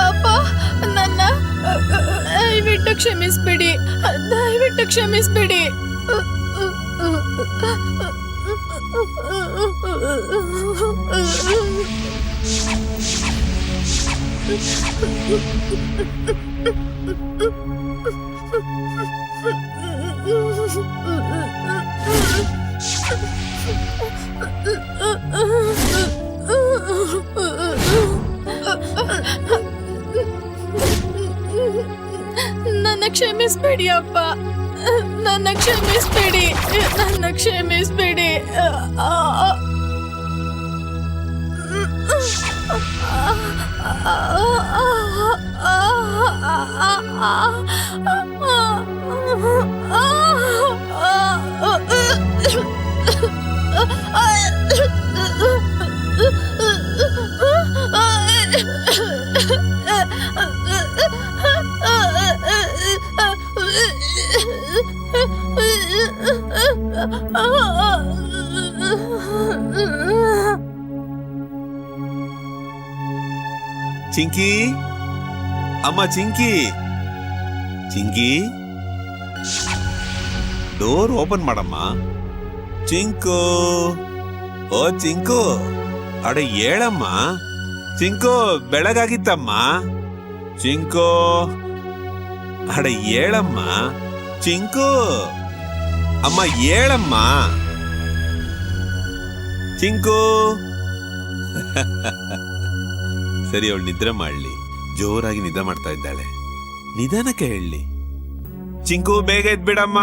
ಅಪ್ಪ, ನನ್ನ ದಯವಿಟ್ಟು ಕ್ಷಮಿಸ್ಬಿಡಿ. ದಯವಿಟ್ಟು ಕ್ಷಮಿಸ್ಬಿಡಿ. ನನ್ನ ಕ್ಷಮಿಸ್ಬೇಡಿ ಅಪ್ಪ. ನನ್ನ ಕ್ಷಮಿಸ್ಬೇಡಿ. ನನ್ನ ಕ್ಷಮಿಸ್ಬೇಡಿ. ಚಿಂಕಿ, ಅಮ್ಮ ಚಿಂಕಿ, ಚಿಂಕಿ, ಡೋರ್ ಓಪನ್ ಮಾಡಮ್ಮ. ಚಿಂಕು, ಓ ಚಿಂಕು, ಅಡೆ ಹೇಳಮ್ಮ. ಚಿಂಕು, ಬೆಳಗಾಗಿತ್ತಮ್ಮ. ಚಿಂಕು, ಅಡೆ ಹೇಳಮ್ಮ. ಚಿಂಕು, ಅಮ್ಮ ಹೇಳಮ್ಮ. ಚಿಂಕು. ಸರಿ, ಅವಳು ನಿದ್ರೆ ಮಾಡ್ಲಿ. ಜೋರಾಗಿ ನಿದ್ದೆ ಮಾಡ್ತಾ ಇದ್ದಾಳೆ. ನಿಧಾನಕ್ಕೆ ಹೇಳಿ. ಚಿಂಕು, ಬೇಗ ಎದ್ಬಿಡಮ್ಮ.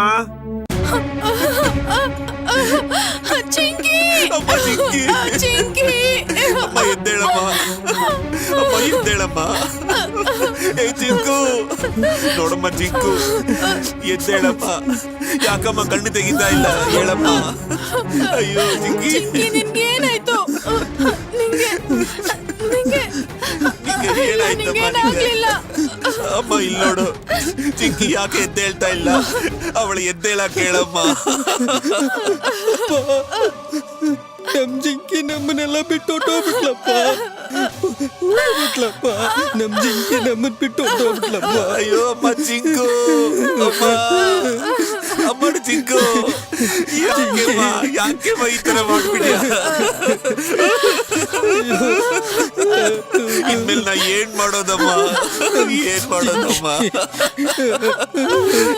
ಚಿಂಕಿ ಅಮ್ಮ ಚಿಂಕಿ, ಚಿಂಕಿ ಅಮ್ಮ ಎದ್ದೇಳಮ್ಮ, ಅಮ್ಮ ಎದ್ದೇಳಮ್ಮ. ಏ ಚಿಂಕು, ನೋಡಮ್ಮ ಚಿಂಕು, ಎದ್ದೇಳಮ್ಮ. ಯಾಕಮ್ಮ ಕಣ್ಣು ತೆಗಿತಾ ಇಲ್ಲ, ಹೇಳಮ್ಮ. ಅಯ್ಯೋ ಚಿಂಕಿ, ಚಿಂಕಿ ನಿನ್ಗೆ ಏನಾಯ್ತು? ನಿಂಗೆ ನಿಂಗೆ ನಿಂಗೆ ಏನಾಯ್ತಮ್ಮ? ನಿಂಗೇನಾಗ್ಲಿಲ್ಲ. ಅಮ್ಮ ಇಲ್ಲಿ ನೋಡು, ಚಿಂಕಿ ಯಾಕೆ ಎದ್ದೇಳ್ತಾ ಇಲ್ಲ? ಅವಳು ಎದ್ದೇಳ ಕೇಳಮ್ಮ. ನಮ್ ಜಿಂಕಿ ನಮ್ಮನ್ನೆಲ್ಲ ಬಿಟ್ಟು ಹೊಟ್ಟೋಗ್ಬಿಟ್ಲಪ್ಪ. ಬಿಟ್ಲಪ್ಪ, ನಮ್ ಜಿಂಕಿ ನಮ್ಮನ್ ಬಿಟ್ಟು ಹೊಟ್ಟೋಗ್ಬಿಟ್ಲಪ್ಪ. ಅಯ್ಯೋ ಅಮ್ಮ ಚಿಂಕು, ಅಮ್ಮ, ಅಮ್ಮ ಚಿಂಕು, ಯಾಕೆಮ್ಮ ಈ ತರ ಮಾಡ್ಬಿಡ್ಯಾ? ಇನ್ಮೇಲೆ ನಾ ಏನ್ ಮಾಡೋದಮ್ಮ, ಏನ್ ಮಾಡೋದಮ್ಮ?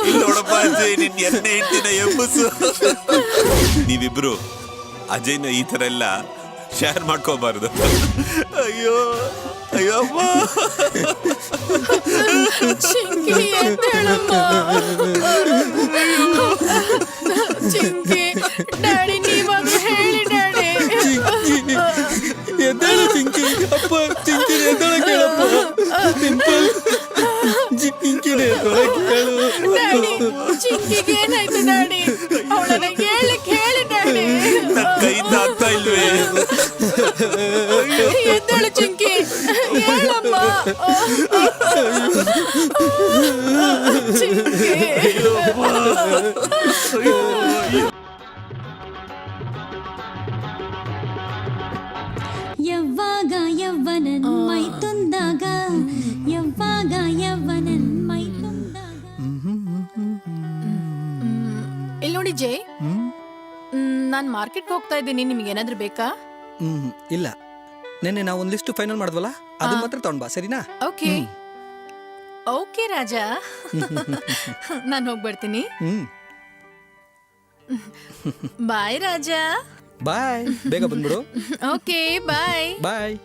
ಇಲ್ಲಿ ನೋಡಪ್ಪ ಅಜಯ್, ನಿನ್ ಎಣ್ಣೆ ಹೆಂಡ್ತಿನ ಎಬ್ಬಸು. ನೀವಿಬ್ರು ಅಜಯ್ನ ಈ ತರ ಎಲ್ಲ ಶೇರ್ ಮಾಡ್ಕೋಬಾರ್ದು. ಅಯ್ಯೋ ಅಯ್ಯೋ ಅಮ್ಮ. ಚಿಂಕಿ ಎದ್ದೇಳಮ್ಮ. ಚಿಂಕಿ, ಡ್ಯಾಡಿ ನೀವಾದ್ರೂ ಹೇಳಿ ಡ್ಯಾಡಿ. ಎದ್ದಾಳ ಚಿಂಕಿ, ಅಪ್ಪ ಚಿಂಕಿ ಎದ್ದಾಳ ಕೇಳಪ್ಪ. ಡಿಂಪಲ್, ಚಿಂಕಿನ ಎದ್ದಾಳ ಕೇಳು. ಡ್ಯಾಡಿ, ಚಿಂಕಿಗೆ ಏನಾಯ್ತು ಡ್ಯಾಡಿ? ಅವಳನ್ನ ಹೇಳಕ್ ಹೇಳಿ ಡ್ಯಾಡಿ. ನನ್ ಕೈಯಿಂದ ಆಗ್ತಾ ಇಲ್ವೇ? ಎದ್ದೇಳು ಚಿಂಕಿ, ಹೇಳಮ್ಮ. ಚಿಂಕಿ. ಯವ್ವಾಗ ಯವ್ವನನ್ ಮೈ ತುಂದಾಗ, ಯವ್ವಾಗ ಯವ್ವನನ್ ಮೈ ತುಂದಾಗ. ಇಲ್ಲಿ ನೋಡಿ ಜೈ, ನಾನ್ ಮಾರ್ಕೆಟ್ಗೆ ಹೋಗ್ತಾ ಇದ್ದೀನಿ. ನಿಮ್ಗೆ ಏನಾದ್ರೂ ಬೇಕಾ? ಇಲ್ಲ, ನೆನ್ನೆ ನಾವು ಒಂದು ಲಿಸ್ಟ್ ಫೈನಲ್ ಮಾಡಿದ್ವಲ್ಲ, ಅದನ್ನ ಮಾತ್ರ ತಗೊಂಡ್ ಬಾ, ಸರಿನಾ? ಓಕೆ ಓಕೆ ರಾಜ, ನಾನು ಹೋಗ್ಬರ್ತೀನಿ. ಬಾಯ್ ರಾಜ. ಬಾಯ್, ಬೇಗ ಬಂದ್ಬಿಡು. Okay bye. ಬಾಯ್.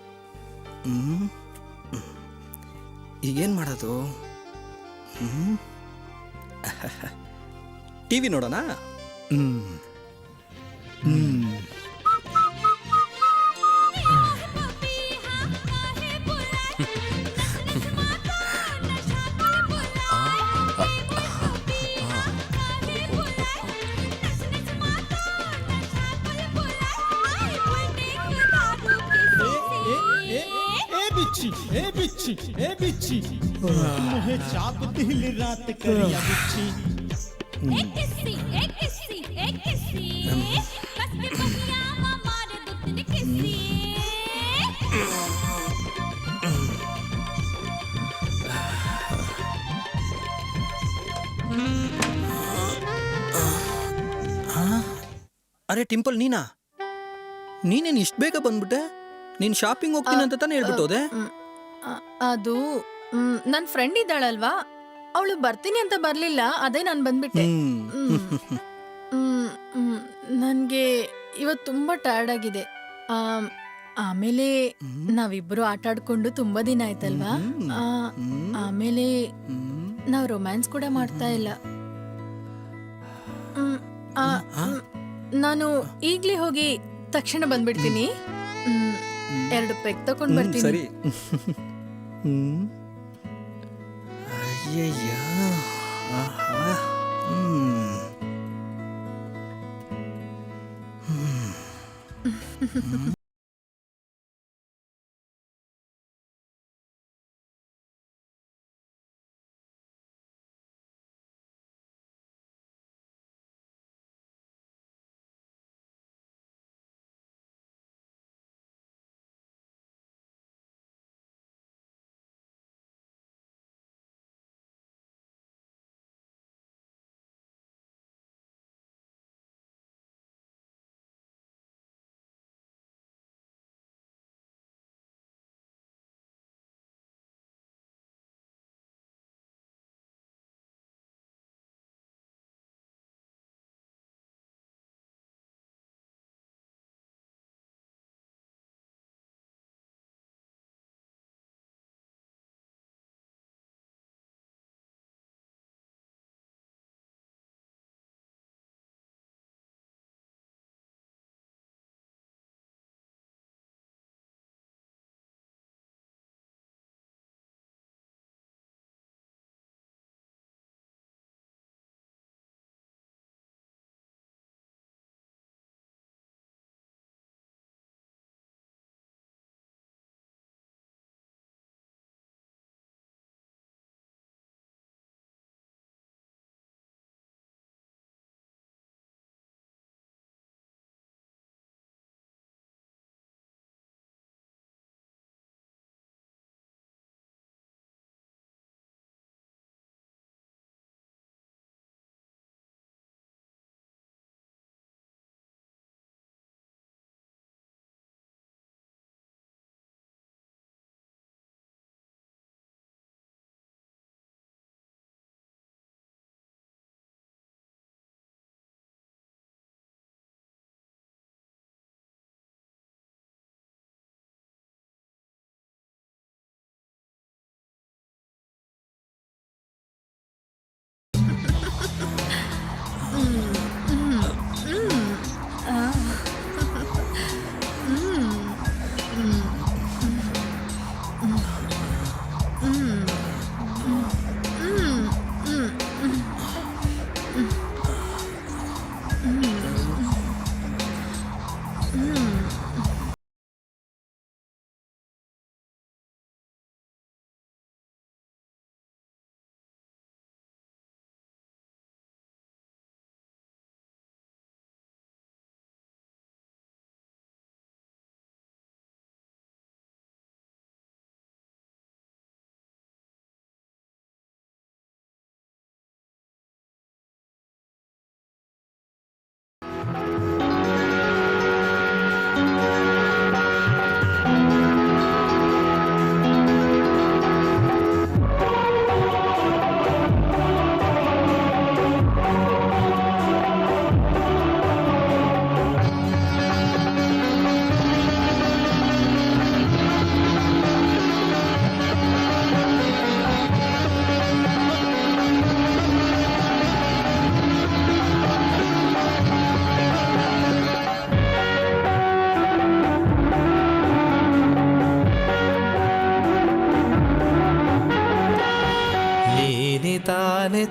ಈಗೇನ್ ಮಾಡೋದು? ಟಿವಿ ನೋಡೋಣ. ए बिच्छी मुहे चाप दिल रात करिया बिच्छी एक किस्सी कस के बनिया मारे दुतन किस्सी. ಅರೆ ಟಿಂಪಲ್, ನೀನೇನು ಇಷ್ಟು ಬೇಗ ಬಂದ್ಬಿಟ್ಟೆ? ನೀನ್ ಶಾಪಿಂಗ್ ಹೋಗ್ತೀನಿ ಅಂತ ತಾನೇ ಹೇಳ್ಬಿಟ್ಟೋದೆ? ಅದು ನನ್ ಫ್ರೆಂಡ್ ಇದ್ದಾಳಲ್ವಾ, ಅವಳು ಬರ್ತೀನಿ ಅಂತ ಬರ್ಲಿಲ್ಲ, ಅದೇ ನಾನು ಬಂದ್ಬಿಟ್ಟೆ. ನನ್ಗೆ ಇವತ್ತು ತುಂಬಾ ಟಯರ್ಡ್ ಆಗಿದೆ. ಆಮೇಲೆ ನಾವಿಬ್ರು ಆಟ ಆಡ್ಕೊಂಡು ತುಂಬಾ ದಿನ ಆಯ್ತಲ್ವಾ. ಆಮೇಲೆ ನಾವ್ ರೊಮ್ಯಾನ್ಸ್ ಕೂಡ ಮಾಡ್ತಾ ಇಲ್ಲ. ನಾನು ಈಗ್ಲೇ ಹೋಗಿ ತಕ್ಷಣ ಬಂದ್ಬಿಡ್ತೀನಿ. 2 ಪೆಗ್ ತಕೊಂಡ್ ಬರ್ತೀನಿ. ಸರಿ. ಅಯ್ಯಯ್ಯ,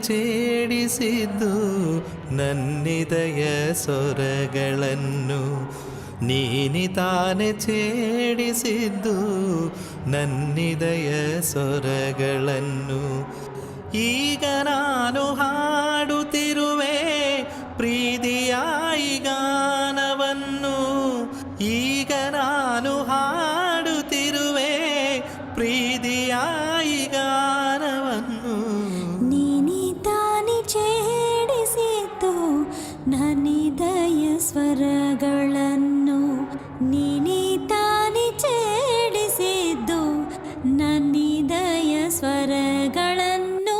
ಛೇಡಿಸಿದ್ದು ನನ್ನಿದಯ ಸ್ವರಗಳನ್ನು ನೀನಿ ತಾನೆ ಛೇಡಿಸಿದ್ದು ನನ್ನಿದಯ ಸ್ವರಗಳನ್ನು ಈಗ ನಾನು ಹಾಡುತ್ತಿರುವೆ ಪ್ರೀತಿಯಾಯಿ ಗಾನವನ್ನು ಈಗ ನಾನು ಹಾಡುತ್ತಿರುವೆ ಪ್ರೀತಿಯಾಯಿ ಗಾನವನ್ನು ನೀನಿ ತಾನಿ ಛೇಡಿಸಿದ್ದು ನನ್ನಿದಯ ಸ್ವರಗಳನ್ನು ನೀನಿ ತಾನಿ ಛೇಡಿಸಿದ್ದು ನನ್ನಿದಯ ಸ್ವರಗಳನ್ನು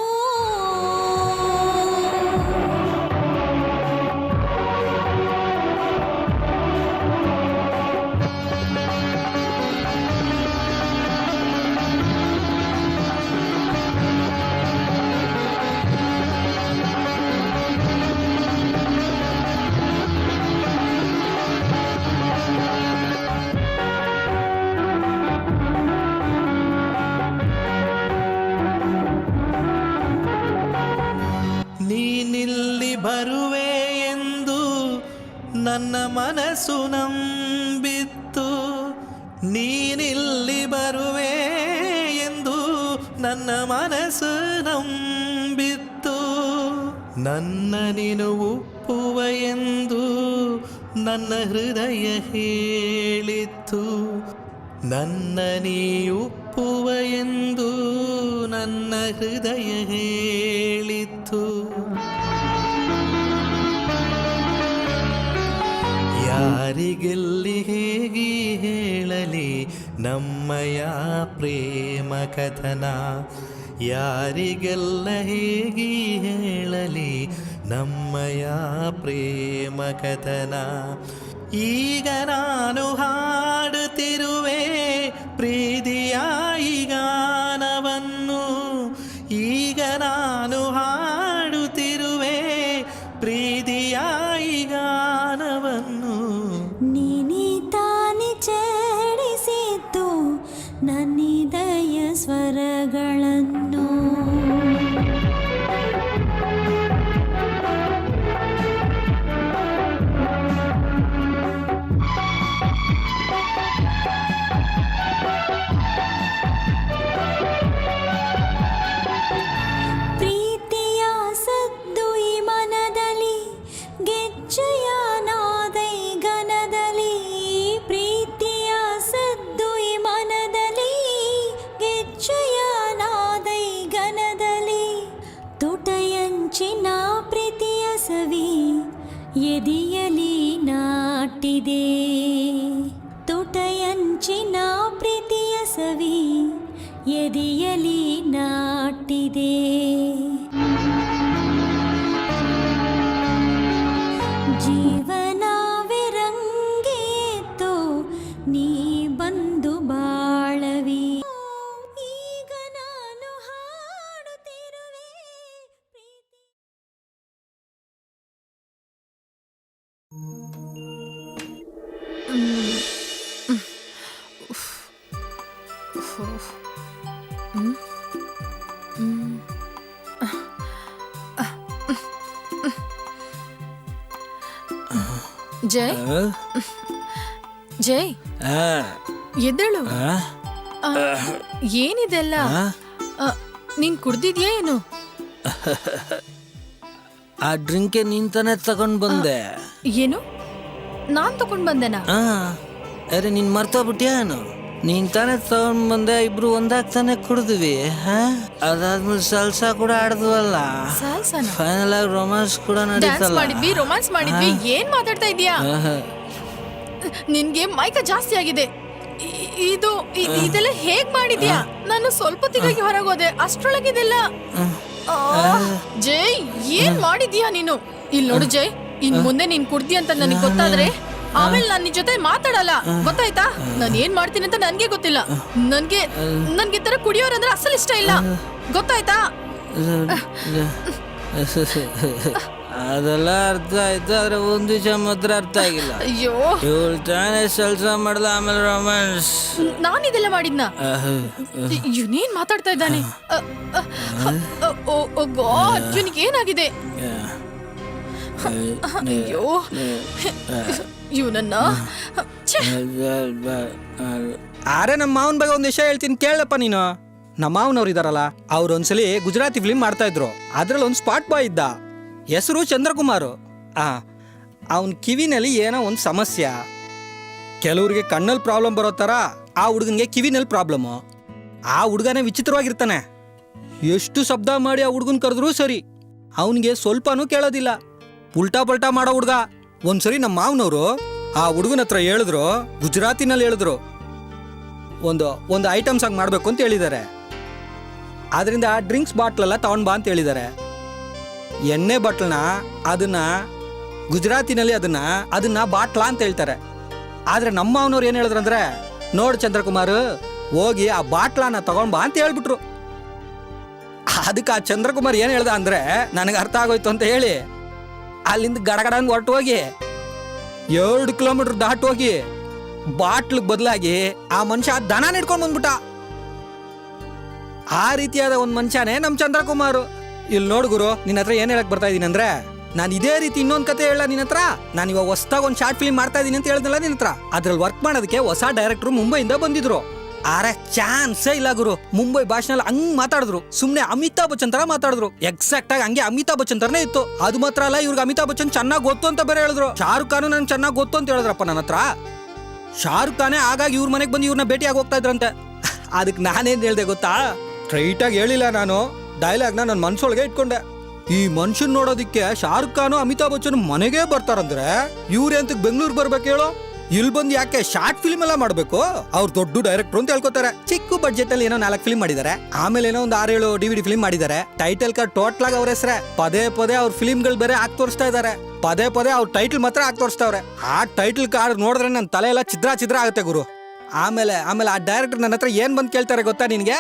ನೀನಿಲ್ಲಿ ಬರುವೆ ಎಂದು ನನ್ನ ಮನಸ್ಸು ನಂಬಿತ್ತು ನೀನಿಲ್ಲಿ ಬರುವೆ ಎಂದು ನನ್ನ ಮನಸ್ಸು ನಂಬಿತ್ತು ನನ್ನ ನೀನು ಒಪ್ಪುವ ಎಂದು ನನ್ನ ಹೃದಯ ಹೇಳಿತ್ತು ನನ್ನ ನೀ ಒಪ್ಪುವ ಎಂದು ನನ್ನ ಹೃದಯ ಹೇಳಿತ್ತು ಯಾರಿಗೆಲ್ಲಿ ಹೇಗೆ ಹೇಳಲಿ ನಮ್ಮಯ ಪ್ರೇಮ ಕಥನ ಯಾರಿಗೆಲ್ಲ ಹೇಗೆ ಹೇಳಲಿ ನಮ್ಮಯ ಪ್ರೇಮ ಕಥನ ಈಗ ನಾನು ಹಾಡುತ್ತಿರುವೆ ಪ್ರೀತಿಯಾಯಿ ಗಾನವನ್ನು ಈಗ ನಾನು ಹಾಡುತ್ತಿರುವೆ ಪ್ರೀತಿಯಾಯಿ ಗಾನವನ್ನು ನೀನಿ ತಾನಿ ಛೇಡಿಸಿದ್ದು ನನ್ನಿದಯ ಸ್ವರಗಳನ್ನು ಪ್ರೀತಿಯ ಸದ್ದು ಈ ಮನದಲ್ಲಿ ಗೆಜ್ಜೆಯ ನಾದೈ ಗನದಲ್ಲಿ ಪ್ರೀತಿಯ ಸದ್ದು ಈ ಮನದಲ್ಲಿ ಗೆಜ್ಜೆಯ ನಾದೈ ಗನದಲ್ಲಿ ತುಟಯಂಚಿನ ಪ್ರೀತಿಯ ಸವಿ ಎದೆಯಲಿ ನಾಟಿದೆ ತುಟಯಂಚಿನ ಪ್ರೀತಿಯ ಸವಿ ಎದೆಯಲಿ ನಾಟಿದೆ ಜೀವನವೇ ರಂಗೇತೋ ನೀ ಬಂದು ಬಾಳವಿ ಈಗ ನಾನು ಹಾಡುತ್ತಿರುವೆ ಪ್ರೀತಿ ಜೈ ಜೈ ಎದ್ದೇಳು ಏನಿದೆಲ್ಲ ನೀನ್ ಕುಡ್ದಿದ್ಯಾ ಏನು ಆ ಡ್ರಿಂಕೆ ನೀನ್ ತಾನೇ ತಗೊಂಡ್ ಬಂದೆ. ಏನು ನಾನ್ ತಗೊಂಡ್ ಬಂದೆನಾ? ಅರೆ ನೀನ್ ಮರ್ತೋಗ್ಬಿಟ್ಯಾ ಏನು? ನೀನ್ ತಾನೇ ತಗೊಂಡ್ ಬಂದೆ, ಇಬ್ರು ಒಂದಾಗ್ತಾನೆ ಕುಡಿದ್ವಿ. ಅದಾದ್ಮೇಲೆ ಸಲ್ಸಾ ಕೂಡ ಆಡಿದ್ವಲ್ಲ, ಫೈನಲ್ ಆಗಿ ರೊಮ್ಯಾನ್ಸ್ ಕೂಡ ನಡೀತಲ್ಲ. ರೊಮ್ಯಾನ್ಸ್ ಮಾಡಿದ್ವಿ. ಏನ್ ಮಾತಾಡ್ತಾ ಇದೀಯಾ? ನಿನ್ಗೆ ಮೈಕ ಜಾಸ್ತಿ ಆಗಿದೆ. ಇದೆಲ್ಲ ಹೇಗ್ ಮಾಡಿದ್ಯಾ? ನಾನು ಸ್ವಲ್ಪ ತಿರುಗಿ ಹೊರಗೋದೆ, ಅಷ್ಟ್ರೊಳಗಿದೆಲ್ಲ. ಜೈ, ಏನ್ ಮಾಡಿದ್ಯಾ ನೀನು? ಇಲ್ಲಿ ನೋಡು ಜೈ, ಇನ್ ಮುಂದೆ ನೀನ್ ಕುಡ್ದಿ ಅಂತ ನನಗೆ ಗೊತ್ತಾದ್ರೆ ಆಮೇಲೆ ನಾನ್ ನಿನ್ ಜೊತೆ ಮಾತಾಡಲ್ಲ, ಗೊತ್ತಾಯ್ತಾ? ನಾನ್ ಏನ್ ಮಾಡ್ತೀನಿ ಅಂತ ನನ್ಗೆ ಗೊತ್ತಿಲ್ಲ. ನನ್ಗೆ ತರ ಕುಡಿಯೋರಂದ್ರೆ ಅಸಲ್ ಇಷ್ಟ ಇಲ್ಲ, ಗೊತ್ತಾಯ್ತಾ? ಅದೆಲ್ಲ ಅರ್ಥ ಆಯ್ತು, ಆದ್ರೆ ಒಂದ್ ವಿಷಯ ಮಾತ್ರ ಅರ್ಥ ಆಗಿಲ್ಲ. ಅಯ್ಯೋ, ಇವಳು ತಾನೇ ಸಲ್ಸ ಮಾಡ್ದ, ಆಮೇಲೆ ರೊಮ್ಯಾನ್ಸ್. ನಾನಿದೆಲ್ಲ ಮಾಡಿದ್ನ? ಇವನೇನ್ ಮಾತಾಡ್ತಾ ಇದ್ದಾನೆ? ಓ ಗೋ ಅರ್ಜುನ್ಗೆ ಏನಾಗಿದೆ? ಅಯ್ಯೋ ಇವನನ್ನ ಆರೆ ನಮ್ಮ ಮಾವನ ಬಗ್ಗೆ ಒಂದು ವಿಷಯ ಹೇಳ್ತೀನಿ ಕೇಳಪ್ಪ ನೀನು. ನಮ್ಮ ಮಾವನವ್ರು ಇದಾರಲ್ಲ, ಅವ್ರು ಒಂದ್ಸಲಿ ಗುಜರಾತಿ ಫಿಲ್ಮ್ ಮಾಡ್ತಾ ಇದ್ರು. ಅದ್ರಲ್ಲಿ ಒಂದು ಸ್ಪಾಟ್ ಬಾಯ್ ಇದ್ದ, ಹೆಸರು ಚಂದ್ರಕುಮಾರ್. ಅವನ ಕಿವಿನಲ್ಲಿ ಏನೋ ಒಂದು ಸಮಸ್ಯೆ. ಕೆಲವ್ರಿಗೆ ಕಣ್ಣಲ್ಲಿ ಪ್ರಾಬ್ಲಮ್ ಬರೋ ಥರ ಆ ಹುಡುಗನಿಗೆ ಕಿವಿನಲ್ಲಿ ಪ್ರಾಬ್ಲಮ್ಮು. ಆ ಹುಡುಗನೇ ವಿಚಿತ್ರವಾಗಿರ್ತಾನೆ. ಎಷ್ಟು ಶಬ್ದ ಮಾಡಿ ಆ ಹುಡುಗನ ಕರೆದ್ರೂ ಸರಿ, ಅವನಿಗೆ ಸ್ವಲ್ಪನೂ ಕೇಳೋದಿಲ್ಲ. ಉಲ್ಟಾ ಪಲ್ಟಾ ಮಾಡೋ ಹುಡುಗ. ಒಂದ್ಸರಿ ನಮ್ಮ ಮಾವನವರು ಆ ಹುಡುಗನ ಹತ್ರ ಹೇಳಿದ್ರು, ಗುಜರಾತಿನಲ್ಲಿ ಹೇಳಿದ್ರು, ಒಂದು ಐಟಮ್ ಸಾಂಗ್ ಮಾಡಬೇಕು ಅಂತ ಹೇಳಿದ್ದಾರೆ. ಆದ್ರಿಂದ ಡ್ರಿಂಕ್ಸ್ ಬಾಟ್ಲೆಲ್ಲ ತಗೊಂಡ್ ಬಾ ಅಂತ ಹೇಳಿದ್ದಾರೆ. ಎಣ್ಣೆ ಬಾಟ್ಲನ್ನ ಅದನ್ನ ಗುಜರಾತಿನಲ್ಲಿ ಅದನ್ನ ಬಾಟ್ಲಾ ಅಂತ ಹೇಳ್ತಾರೆ. ಆದ್ರೆ ನಮ್ಮ ಅವನವ್ರು ಏನ್ ಹೇಳಿದ್ರಂದ್ರೆ, ನೋಡ್ ಚಂದ್ರಕುಮಾರ್, ಹೋಗಿ ಆ ಬಾಟ್ಲಾನ ತಗೊಂಡ್ ಬಾ ಅಂತ ಹೇಳ್ಬಿಟ್ರು. ಅದಕ್ಕೆ ಆ ಚಂದ್ರಕುಮಾರ್ ಏನ್ ಹೇಳ್ದ ಅಂದ್ರೆ, ನನಗೆ ಅರ್ಥ ಆಗೋಯ್ತು ಅಂತ ಹೇಳಿ ಅಲ್ಲಿಂದ ಗಡಗಡ ಹೊರಟು ಹೋಗಿ 2 ಕಿಲೋಮೀಟರ್ ದಾಟ್ ಹೋಗಿ ಬಾಟ್ಲಿಗೆ ಬದಲಾಗಿ ಆ ಮನುಷ್ಯ ದನ ನಿಡ್ಕೊಂಡು ಬಂದ್ಬಿಟ್ಟ. ಆ ರೀತಿಯಾದ ಒಂದು ಮನುಷ್ಯನೇ ನಮ್ ಚಂದ್ರಕುಮಾರ್. ಇಲ್ಲಿ ನೋಡು ಗುರು, ನಿನ್ನ ಹತ್ರ ಏನ್ ಹೇಳಕ್ ಬರ್ತಾ ಇದೀನಿ ಅಂದ್ರೆ, ನಾನು ಇದೇ ರೀತಿ ಇನ್ನೊಂದು ಕತೆ ಹೇಳ ನಿನ್ನ ಹತ್ರ. ನಾನು ಇವಾಗ ಹೊಸದಾಗಿ ಒಂದು ಶಾರ್ಟ್ ಫಿಲ್ಮ್ ಮಾಡ್ತಾ ಇದೀನಿ ಅಂತ ಹೇಳಿದ್ನಲ್ಲ ನಿನ್ನ ಹತ್ರ. ಅದ್ರಲ್ಲಿ ವರ್ಕ್ ಮಾಡೋದಕ್ಕೆ ಹೊಸ ಡೈರೆಕ್ಟರ್ ಮುಂಬೈಯಿಂದ ಬಂದಿದ್ರು. ಆರೆ ಚಾನ್ಸೇ ಇಲ್ಲ ಗುರು. ಮುಂಬೈ ಭಾಷೆನಲ್ಲಿ ಹಂಗ್ ಮಾತಾಡಿದ್ರು, ಸುಮ್ನೆ ಅಮಿತಾಬ್ ಬಚ್ಚನ್ ತರ ಮಾತಾಡಿದ್ರು. ಎಕ್ಸಾಕ್ಟ್ ಆಗಿ ಹಂಗೆ ಅಮಿತಾಬ್ ಬಚ್ಚನ್ ತರನೇ ಇತ್ತು. ಅದು ಮಾತ್ರ ಅಲ್ಲ, ಇವ್ರಿಗೆ ಅಮಿತಾಬ್ ಬಚ್ಚನ್ ಚೆನ್ನಾಗಿ ಗೊತ್ತು ಅಂತ ಬೇರೆ ಹೇಳಿದ್ರು. ಶಾರುಖ್ ಖಾನ್ ನನ್ ಚೆನ್ನಾಗಿ ಗೊತ್ತು ಅಂತ ಹೇಳಿದ್ರಪ್ಪ ನನ್ನ ಹತ್ರ. ಶಾರುಖ್ ಖಾನೇ ಆಗಾಗಿ ಇವ್ರ ಮನೆಗೆ ಬಂದು ಇವ್ರನ್ನ ಭೇಟಿಯಾಗಿ ಹೋಗ್ತಾ ಇದ್ರಂತೆ. ಅದಕ್ಕೆ ನಾನೇನ್ ಹೇಳ್ದೆ ಗೊತ್ತಾ, ಸ್ಟ್ರೈಟ್ ಆಗಿ ಹೇಳಿಲ್ಲ ನಾನು, ಡೈಲಾಗ್ನ ನನ್ನ ಮನ್ಸೊಳಗೆ ಇಟ್ಕೊಂಡೆ. ಈ ಮನುಷ್ಯನ್ ನೋಡೋದಿಕ್ಕೆ ಶಾರುಖ್ ಖಾನು ಅಮಿತಾಬ್ ಬಚ್ಚನ್ ಮನೆಗೆ ಬರ್ತಾರಂದ್ರೆ ಇವ್ರೆಂತ ಬೆಂಗಳೂರು ಬರ್ಬೇಕು ಹೇಳೋ? ಇಲ್ಲಿ ಬಂದು ಯಾಕೆ ಶಾರ್ಟ್ ಫಿಲ್ಮ್ ಎಲ್ಲ ಮಾಡ್ಬೇಕು? ಅವ್ರು ದೊಡ್ಡ ಡೈರೆಕ್ಟರ್ ಅಂತ ಹೇಳ್ಕೊತಾರೆ. ಚಿಕ್ಕ ಬಡ್ಜೆಟ್ ಅಲ್ಲಿ ಏನೋ 4 ಫಿಲ್ಮ್ ಮಾಡಿದ್ದಾರೆ. ಆಮೇಲೆ ಏನೋ ಒಂದು 6-7 DVD ಫಿಲ್ಮ್ ಮಾಡಿದ್ದಾರೆ. ಟೈಟಲ್ ಕಾರ್ಡ್ ಟೋಟಲ್ ಆಗಿ ಅವ್ರ ಹೆಸರೇ. ಪದೇ ಅವ್ರ ಫಿಲ್ಮ್ಗಳು ಬೇರೆ ಹಾಕಿ ತೋರಿಸ್ತಾ ಇದಾರೆ. ಪದೇ ಅವ್ರ ಟೈಟಲ್ ಮಾತ್ರ ಹಾಕಿ ತೋರಿಸ್ತಾವ್ರೆ. ಆ ಟೈಟಲ್ ಕಾರ್ಡ್ ನೋಡಿದ್ರೆ ನನ್ನ ತಲೆ ಎಲ್ಲ ಛಿದ್ರ ಆಗುತ್ತೆ ಗುರು. ಆಮೇಲೆ ಆ ಡೈರೆಕ್ಟರ್ ನನ್ನ ಹತ್ರ ಏನ್ ಬಂದ್ ಕೇಳ್ತಾರೆ ಗೊತ್ತಾ ನಿನ್ಗೆ?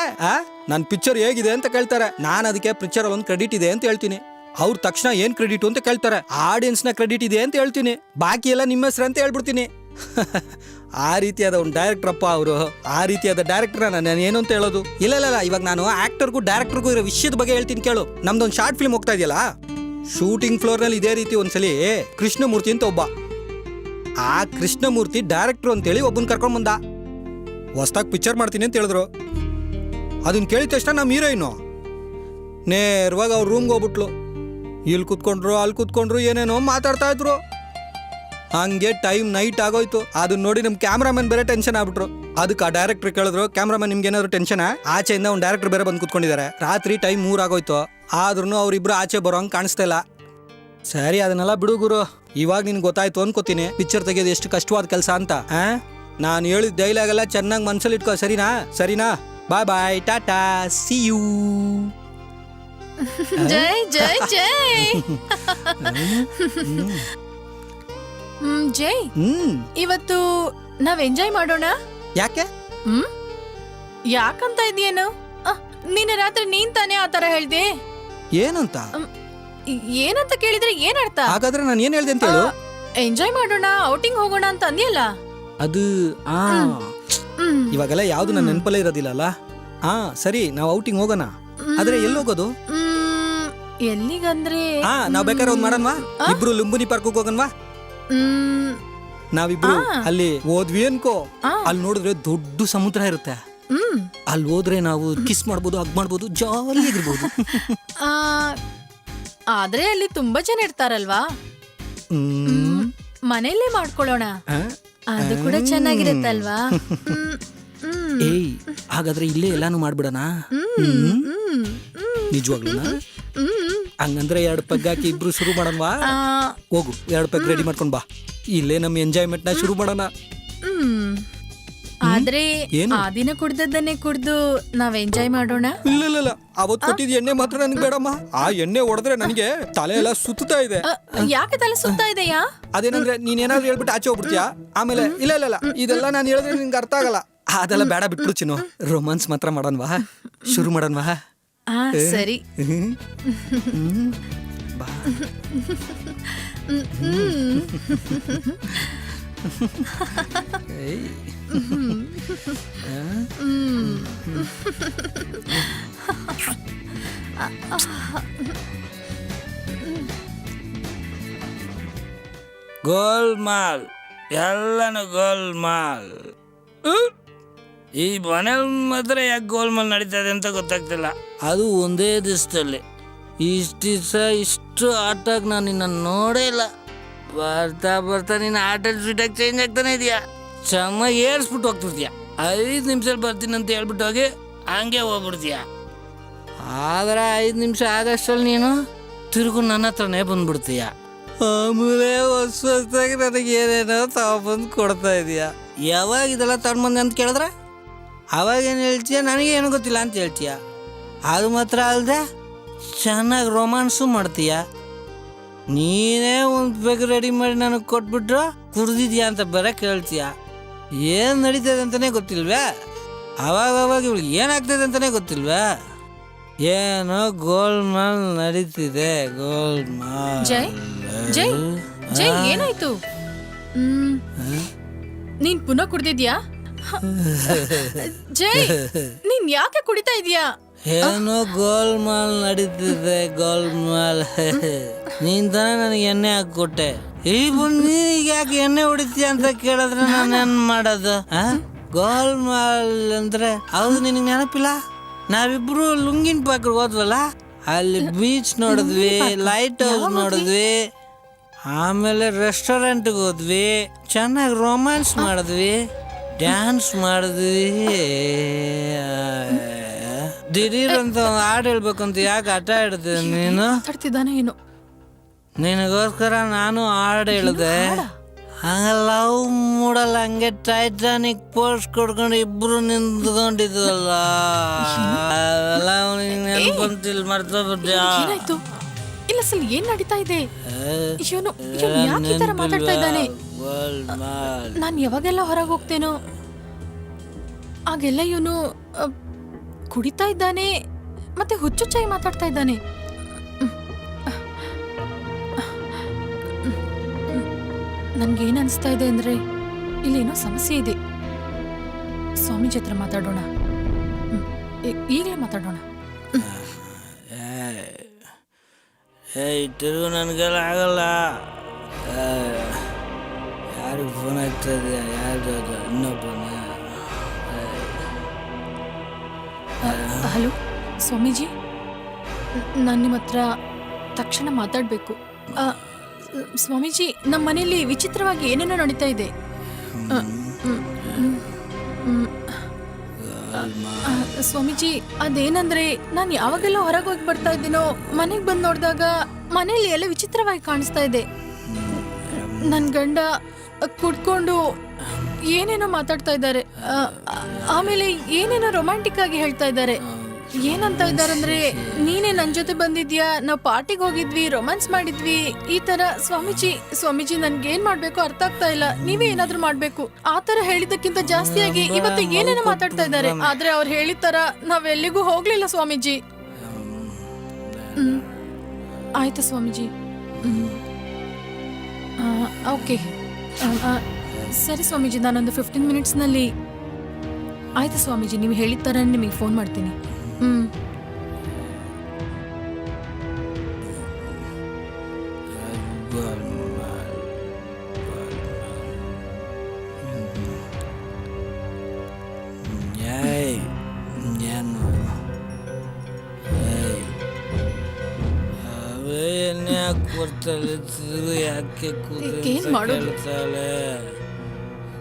ನನ್ ಪಿಕ್ಚರ್ ಹೇಗಿದೆ ಅಂತ ಕೇಳ್ತಾರೆ. ನಾನು ಅದಕ್ಕೆ ಪಿಕ್ಚರ್ ಅಲ್ಲಿ ಒಂದು ಕ್ರೆಡಿಟ್ ಇದೆ ಅಂತ ಹೇಳ್ತೀನಿ. ಅವ್ರ ತಕ್ಷಣ ಏನ್ ಕ್ರೆಡಿಟ್ ಅಂತ ಕೇಳ್ತಾರೆ. ಆಡಿಯನ್ಸ್ ನ ಕ್ರೆಡಿಟ್ ಇದೆ ಅಂತ ಹೇಳ್ತೀನಿ. ಬಾಕಿ ಎಲ್ಲ ನಿಮ್ಮ ಹೆಸರು ಅಂತ ಹೇಳ್ಬಿಡ್ತೀನಿ. ಆ ರೀತಿಯಾದ ಒಂದು ಡೈರೆಕ್ಟರ್ ಅಪ್ಪ ಅವರು. ಆ ರೀತಿಯಾದ ಡೈರೆಕ್ಟರ್ ನಾನು ಏನು ಅಂತ ಹೇಳೋದು? ಇಲ್ಲ, ಇವಾಗ ನಾನು ಆಕ್ಟರ್ಗೂ ಡೈರೆಕ್ಟರ್ಗೂ ಇರೋ ವಿಷಯದ ಬಗ್ಗೆ ಹೇಳ್ತೀನಿ ಕೇಳು. ನಮ್ದೊಂದು ಶಾರ್ಟ್ ಫಿಲ್ಮ್ ಹೋಗ್ತಾ ಇದೆಯಲ್ಲ, ಶೂಟಿಂಗ್ ಫ್ಲೋರ್ ನಲ್ಲಿ ಇದೇ ರೀತಿ ಒಂದ್ಸಲಿ ಕೃಷ್ಣಮೂರ್ತಿ ಅಂತ ಒಬ್ಬ, ಆ ಕೃಷ್ಣಮೂರ್ತಿ ಡೈರೆಕ್ಟರ್ ಅಂತೇಳಿ ಒಬ್ಬನ್ ಕರ್ಕೊಂಡ್ ಬಂದ. ಹೊಸ್ದಾಗಿ ಪಿಕ್ಚರ್ ಮಾಡ್ತೀನಿ ಅಂತ ಹೇಳಿದ್ರು. ಅದನ್ನ ಕೇಳಿದ ತಕ್ಷಣ ನಮ್ಮ ಹೀರೋಯಿನು ನೇರವಾಗಿ ಅವ್ರ ರೂಮ್ಗೆ ಹೋಗ್ಬಿಟ್ಲು. ಇಲ್ಲಿ ಕೂತ್ಕೊಂಡ್ರು ಅಲ್ಲಿ ಕೂತ್ಕೊಂಡ್ರು ಏನೇನೋ ಮಾತಾಡ್ತಾ ಇದ್ರು. ಹಂಗೆ ಟೈಮ್ ನೈಟ್ ಆಗೋಯ್ತು. ಅದನ್ನ ನೋಡಿ ನಮ್ ಕ್ಯಾಮ್ರಾಮನ್ ಬೇರೆ ಟೆನ್ಷನ್ ಆಗ್ಬಿಟ್ರು. ಅದಕ್ಕೆ ಆ ಡೈರೆಕ್ಟರ್ ಕೇಳಿದ್ರು, ಕ್ಯಾಮ್ರಾಮನ್ ನಿಮ್ಗೆ ಏನಾದ್ರು ಟೆನ್ಷನ್? ಆಚೆಯಿಂದ ಒಂದು ಡೈರೆಕ್ಟರ್ ಬೇರೆ ಬಂದು ಕೂತ್ಕೊಂಡಿದ್ದಾರೆ. ರಾತ್ರಿ ಟೈಮ್ 3 ಆಗೋಯ್ತು. ಆದ್ರೂ ಅವ್ರಿಬ್ರು ಆಚೆ ಬರೋಂಗ್ ಕಾಣಿಸ್ತಾ ಇಲ್ಲ. ಸರಿ ಅದನ್ನೆಲ್ಲ ಬಿಡು ಗುರು. ಇವಾಗ ನಿನ್ಗೆ ಗೊತ್ತಾಯ್ತು ಅನ್ಕೋತೀನಿ ಪಿಕ್ಚರ್ ತೆಗೆಯೋದು ಎಷ್ಟು ಕಷ್ಟವಾದ ಕೆಲಸ ಅಂತ. ನಾನು ಹೇಳಿದ ಡೈಲಾಗ್ ಎಲ್ಲ ಚೆನ್ನಾಗಿ ಮನ್ಸಲ್ಲಿ ಇಟ್ಕೋ. ಸರಿನಾ? ಬಾಯ್ ಟಾಟಾ, ಸಿ ಯು. ಜೈ ಜೈ ಜೈ. ಜೈ, ಇವತ್ತು ನಾವ್ ಎಂಜಾಯ್ ಮಾಡೋಣ. ಯಾಕೆ? ಯಾಕಂತ ಇದೆಯೇನು? ನಿನ್ನೆ ರಾತ್ರಿ ನೀನ್ ತಾನೇ ಆತರ ಹೇಳ್ದೆ. ಏನಂತ ಕೇಳಿದ್ರೆ ಏನ್ ಅರ್ಥ? ಹಾಗಾದ್ರೆ ನಾನು ಏನ್ ಹೇಳ್ದೆ ಅಂತ ಹೇಳು. ಎಂಜಾಯ್ ಮಾಡೋಣ, ಔಟಿಂಗ್ ಹೋಗೋಣ ಅಂತ ಅಂದ್ಯಲ್ಲ. ಅದು ಇವಾಗೆಲ್ಲ ಯಾವ್ದು ನನ್ನ ನೆನಪಲ್ಲೇ ಇರೋದಿಲ್ಲ. ಸರಿ, ನಾವು ಔಟಿಂಗ್ ಹೋಗೋಣ. ಆದ್ರೆ ಎಲ್ಲಿ ಹೋಗೋದು? ಎಲ್ಲಿಗಂದ್ರೆ ನಾವ್ ಬೇಕಾದ್ರೆ ಒಂದ್ ಮಾಡನ್ವಾ? ಇಬ್ರು ಲುಂಬಿನಿ ಪಾರ್ಕ್ ಹೋಗನ್ವಾ? ನಾವಿಬ್ರು ಅಲ್ಲಿ ಹೋದ್ವಿ ಅನ್ಕೋ, ಅಲ್ಲಿ ನೋಡಿದ್ರೆ ದೊಡ್ಡ ಸಮುದ್ರ ಇರುತ್ತೆ. ಅಲ್ಲಿ ಹೋದ್ರೆ ನಾವು ಕಿಸ್ ಮಾಡ್ಬೋದು, ಹಗ್ ಮಾಡ್ಬೋದು, ಜಾಲಿ ಆಗಿರ್ಬೋದು. ಆದ್ರೆ ಅಲ್ಲಿ ತುಂಬಾ ಜನ ಇರ್ತಾರಲ್ವಾ? ಮನೆಯಲ್ಲೇ ಮಾಡ್ಕೊಳ್ಳೋಣ, ಅದು ಕೂಡ ಚೆನ್ನಾಗಿರುತ್ತಲ್ವಾ? ಏಯ್, ಹಾಗಾದ್ರೆ ಇಲ್ಲೇ ಎಲ್ಲಾನು ಮಾಡ್ಬಿಡಣ. ನಿಜವಾಗ್ಲೂ ಹಂಗಂದ್ರೆ 2 ಪೆಗ್ ಹಾಕಿ ಇಬ್ರು ಶುರು ಮಾಡನ್ವಾ? ಹೋಗು, 2 ಪೆಗ್ ರೆಡಿ ಮಾಡ್ಕೊಂಡ್ ಬಾ. ಇಲ್ಲೇ ನಮ್ ಎಂಜಾಯ್ಮೆಂಟ್ ನ ಶುರು ಮಾಡೋಣ. ಆದ್ರೆ ಆ ದಿನ ಕುಡ್ದದ್ದನ್ನೇ ಕುಡ್ದು ನಾವ್ ಎಂಜಾಯ್ ಮಾಡೋಣ. ಇಲ್ಲ, ಅವತ್ ಕೊಟ್ಟಿದ್ ಎಣ್ಣೆ ಮಾತ್ರ ನನ್ಗೆ ಬೇಡಮ್ಮ. ಆ ಎಣ್ಣೆ ಹೊಡೆದ್ರೆ ನನಗೆ ತಲೆ ಎಲ್ಲ ಸುತ್ತಾ ಇದೆ. ಯಾಕೆ ತಲೆ ಸುತ್ತಾ ಇದೆಯಾ? ಅದೇನಂದ್ರೆ ನೀನೇನಾದ್ರು ಹೇಳ್ಬಿಟ್ಟು ಆಚೆ ಹೋಗ್ಬಿಡ್ತೀಯಾ ಆಮೇಲೆ. ಇಲ್ಲ, ಇದೆಲ್ಲ ನಾನು ಹೇಳಿದ್ರೆ ನಿನ್ಗೆ ಅರ್ಥ ಆಗಲ್ಲ. ಅದೆಲ್ಲ ಬೇಡ, ಬಿಟ್ಬಿಡು ಚಿನ್ನು. ರೊಮ್ಯಾನ್ಸ್ ಮಾತ್ರ ಮಾಡನ್ವಾ? ಶುರು ಮಾಡನ್ವಾ? ಸರಿ. ಬಾ. ಗೋಲ್ಮಾಲ್, ಎಲ್ಲನೂ ಗೋಲ್ಮಾಲ್. ಈ ಮನೇಲಿ ಮಾತ್ರ ಯಾಕೆ ಗೋಲ್ಮಾಲ್ ನಡೀತಾ ಇದೆ ಅಂತ ಗೊತ್ತಾಗ್ತಿಲ್ಲ. ಅದು ಒಂದೇ ದಿವಸದಲ್ಲಿ ಇಷ್ಟು ದಿವಸ ಇಷ್ಟು ಆಟಾಗಿ ನಾನು ನಿನ್ನ ನೋಡೇ ಇಲ್ಲ. ಬರ್ತಾ ಬರ್ತಾ ನಿನ್ನ ಆಟ ಸ್ವೀಟಾಗಿ ಚೇಂಜ್ ಆಗ್ತಾನೆ ಇದೆಯಾ. ಚೆನ್ನಾಗಿ ಏರ್ಸ್ಬಿಟ್ಟು ಹೋಗ್ತಿರ್ತೀಯ. 5 ನಿಮಿಷದಲ್ಲಿ ಬರ್ತೀನಿ ಅಂತ ಹೇಳ್ಬಿಟ್ಟು ಹೋಗಿ ಹಂಗೆ ಹೋಗ್ಬಿಡ್ತೀಯ. ಆದರೆ 5 ನಿಮಿಷ ಆಗಷ್ಟಲ್ಲಿ ನೀನು ತಿರುಗು ನನ್ನ ಹತ್ರನೇ ಬಂದ್ಬಿಡ್ತೀಯ. ಆಮೇಲೆ ಹೊಸದಾಗಿ ನನಗೆ ಏನೇನೋ ತಗೊಂಬಂದು ಕೊಡ್ತಾ ಇದೀಯ. ಯಾವಾಗ ಇದೆಲ್ಲ ತಗೊಂಡ್ಬಂದೆ ಅಂತ ಕೇಳಿದ್ರೆ ಅವಾಗೇನು ಹೇಳ್ತೀಯ, ನನಗೇನು ಗೊತ್ತಿಲ್ಲ ಅಂತ ಹೇಳ್ತೀಯ. ಅದು ಮಾತ್ರ ಅಲ್ಲದೆ ಚೆನ್ನಾಗಿ ರೊಮ್ಯಾನ್ಸು ಮಾಡ್ತೀಯ. ನೀನೇ ಒಂದು ಬೇಗ ರೆಡಿ ಮಾಡಿ ನನಗೆ ಕೊಟ್ಬಿಟ್ರು ಕುಡ್ದಿದ್ಯಾ ಅಂತ ಬೇರೆ ಕೇಳ್ತೀಯ. ಏನು ನಡೀತದೆ ಅಂತಲೇ ಗೊತ್ತಿಲ್ವೇ? ಅವಾಗ ಇವಳು ಏನಾಗ್ತದೆ ಅಂತಲೇ ಗೊತ್ತಿಲ್ವೇ? ಏನೋ ಗೋಲ್ಮಾಲ್ ನಡೀತಿದೆ, ಗೋಲ್ಮಾಲ್. ಜೈ ಜೈ ಜೈ ಏನಾಯ್ತು? ನೀನ್ ಪುನಃ ಕುಡ್ದಿದ್ಯಾ? ಜೈ ನೀನ್ ಯಾಕೆ ಕುಡಿತಾ ಇದೀಯಾ? ಏನೋ ಗೋಲ್ಮಾಲ್ ನಡೀತಿದೆ, ಗೋಲ್ಮಾಲ್. ನೀನ್ ತಾನೇ ನನಗೆ ಎಣ್ಣೆ ಹಾಕೊಟ್ಟೆ. ಈ ನೀನೀಗ ಯಾಕೆ ಎಣ್ಣೆ ಹೊಡಿತೀಯ ಅಂತ ಕೇಳಿದ್ರೆ ನಾನೇನ್ ಮಾಡೋದು? ಗೋಲ್ಮಾಲ್ ಅಂದ್ರೆ ಹೌದು, ನಿನಗೆ ನೆನಪಿಲ್ಲ? ನಾವಿಬ್ರು ಲುಂಗಿನ್ ಪಾಕ್ರಿಗೆ ಹೋದ್ವಲ್ಲ, ಅಲ್ಲಿ ಬೀಚ್ ನೋಡಿದ್ವಿ, ಲೈಟ್ ಹೌಸ್ ನೋಡಿದ್ವಿ, ಆಮೇಲೆ ರೆಸ್ಟೋರೆಂಟ್ಗೆ ಹೋದ್ವಿ, ಚೆನ್ನಾಗಿ ರೊಮ್ಯಾನ್ಸ್ ಮಾಡಿದ್ವಿ, ಡ್ಯಾನ್ಸ್ ಮಾಡಿದ್ವಿ. ದಿಢೀರ್ ಅಂತ ಒಂದು ಹಾಡು ಹೇಳ್ಬೇಕಂತ ಯಾಕೆ ಹಠ ಹಿಡ್ದೆ ನೀನು? ಮಾತಾಡ್ತಿದ್ದಾನೆ ಏನು? ನಿನಗೋಸ್ಕರ ನಾನು ಹಾಡು ಹೇಳಿದೆ. ಹಂಗ ಲವ್ ಮೂಡಲ್ಲ, ಹಂಗೆ ಟೈಟಾನಿಕ್ ಪೋಸ್ಟ್ ಕೊಡ್ಕೊಂಡು ಇಬ್ರು ನಿಂತ್ಕೊಂಡಿದ್ವಲ್ಲ, ನೆನ್ಪಂತಿಲ್ ಮರ್ತೋಗ್ಬಿಟ್ಯಾ? ಏನಾಯ್ತು? ಇಲ್ಲ ಸಲ್ ಏನ್ ನಡೀತಾ ಇದೆ? ಇವನು ಯಾಕೆ ಈ ತರ ಮಾತಾಡ್ತಾ ಇದ್ದಾನೆ? ನಾನ್ ಯಾವಾಗೆಲ್ಲ ಹೊರಗೆ ಹೋಗ್ತೇನೋ ಆಗೆಲ್ಲ ಇವನು ಕುಡಿತಾ ಇದ್ದಾನೆ, ಮತ್ತೆ ಹುಚ್ಚುಚ್ಚಾಗಿ ಮಾತಾಡ್ತಾ ಇದ್ದಾನೆ. ನನ್ಗೇನ್ ಅನಿಸ್ತಾ ಇದೆ ಅಂದ್ರೆ ಇಲ್ಲೇನೋ ಸಮಸ್ಯೆ ಇದೆ. ಸ್ವಾಮೀಜಿ ಹತ್ರ ಮಾತಾಡೋಣ, ಈಗಲೇ ಮಾತಾಡೋಣ. ತಿರುಗು ನನಗೆಲ್ಲ ಆಗಲ್ಲ. ಯಾರಿಗೆ ಫೋನ್ ಆಗ್ತಾ ಇದೆಯಾ? ಯಾರು ಇನ್ನೊಬ್ಬನ? ಹಲೋ ಸ್ವಾಮೀಜಿ, ನಾನು ನಿಮ್ಮ ಹತ್ರ ತಕ್ಷಣ ಮಾತಾಡಬೇಕು. ಸ್ವಾಮೀಜಿ, ನಮ್ಮ ಮನೆಯಲ್ಲಿ ವಿಚಿತ್ರವಾಗಿ ಏನೇನೋ ನಡೀತಾ ಇದೆ. ಸ್ವಾಮೀಜಿ, ಅದೇನಂದ್ರೆ ನಾನು ಯಾವಾಗೆಲ್ಲ ಹೊರಗೆ ಹೋಗಿ ಬರ್ತಾ ಇದ್ದೀನೋ ಮನೆಗೆ ಬಂದು ನೋಡಿದಾಗ ಮನೆಯಲ್ಲಿ ಎಲ್ಲ ವಿಚಿತ್ರವಾಗಿ ಕಾಣಿಸ್ತಾ ಇದೆ. ನನ್ನ ಗಂಡ ಕುಡ್ಕೊಂಡು ಏನೇನೋ ಮಾತಾಡ್ತಾ ಇದ್ದಾರೆ, ಆಮೇಲೆ ಏನೇನೋ ರೊಮ್ಯಾಂಟಿಕ್ ಆಗಿ ಹೇಳ್ತಾ ಇದ್ದಾರೆ. ಏನಂತ ಇದ್ದಾರಂದ್ರೆ, ನೀನೇ ನನ್ನ ಜೊತೆ ಬಂದಿದ್ಯಾ, ನಾವು ಪಾರ್ಟಿಗೆ ಹೋಗಿದ್ವಿ, ರೊಮ್ಯಾನ್ಸ್ ಮಾಡಿದ್ವಿ, ಈ ತರ. ಸ್ವಾಮೀಜಿ ನನ್ಗೆ ಏನ್ ಮಾಡ್ಬೇಕು ಅರ್ಥ ಆಗ್ತಾ ಇಲ್ಲ. ನೀವೇ ಏನಾದ್ರೂ ಮಾಡ್ಬೇಕು. ಆ ತರ ಹೇಳಿದ್ದಕ್ಕಿಂತ ಜಾಸ್ತಿಯಾಗಿ ಇವತ್ತು ಏನೇನೋ ಮಾತಾಡ್ತಾ ಇದ್ದಾರೆ. ಆದ್ರೆ ಅವ್ರು ಹೇಳಿದ ತರ ನಾವೆಲ್ಲಿಗೂ ಹೋಗ್ಲಿಲ್ಲ ಸ್ವಾಮೀಜಿ. ಆಯ್ತು ಸ್ವಾಮೀಜಿ. ಓಕೆ, ಸರಿ ಸ್ವಾಮೀಜಿ, ನಾನೊಂದು 15 ಮಿನಿಟ್ಸ್ನಲ್ಲಿ. ಆಯ್ತು ಸ್ವಾಮೀಜಿ, ನೀವು ಹೇಳಿದ ಥರ ನಿಮಗೆ ಫೋನ್ ಮಾಡ್ತೀನಿ. ಯಾಕೆ ಏನ್ ಮಾಡೋದು?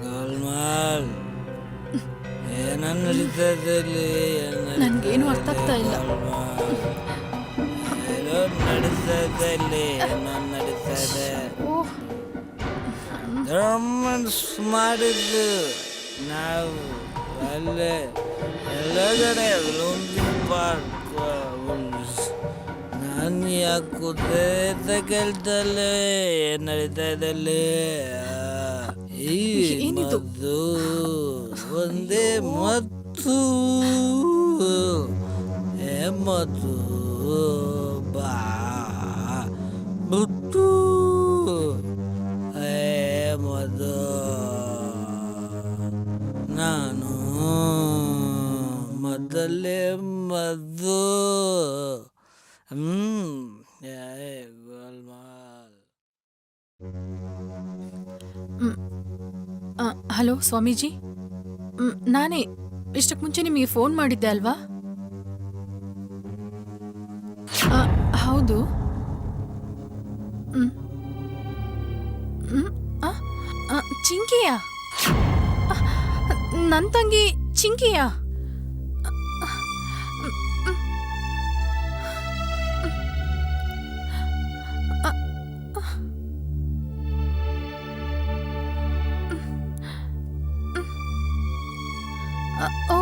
ಗೋಲ್ಮಾಲ್ ಏನನ್ನ ನಡೀತದೆ ಇಲ್ಲಿ? ನನ್ಗೇನು ಅರ್ಥ ಆಗ್ತಾ ಇಲ್ಲ. ನಡೀತಾ ಇದೆ ಇಲ್ಲಿ, ಏನನ್ನ ನಡೀತಾ ಇದೆ? ರೊಮ್ಯಾನ್ಸ್ ಮಾಡಿದ್ದು ನಾವು ಅಲ್ಲೇ ಎಲ್ಲಗಡೆ ಲುಂಗಿ ಪಾರ್ಕ್. ನಾನು ಯಾಕೆ ಕೂತೆ ಅಂತ ಕೇಳ್ತಲ್ಲೇ, ಏನ್ ನಡೀತಾ ಇದೆ ಅಲ್ಲಿ? ಈ ಮದ್ದು ಒಂದೇ ಮತ್ತು ಮದ್ದು ಬಾ ಬಿಟ್ಟು ಮದ್ದು ನಾನು ಮೊದಲೇ ಮದ್ದು. ಗೋಲ್ಮಾಲ್. ಹಲೋ ಸ್ವಾಮೀಜಿ, ನಾನೇ ಇಷ್ಟಕ್ಕೆ ಮುಂಚೆ ನಿಮಗೆ ಫೋನ್ ಮಾಡಿದ್ದೆ ಅಲ್ವಾ? ಹೌದು. ಚಿಂಕಿಯ? ನನ್ನ ತಂಗಿ ಚಿಂಕಿಯ? ಓ,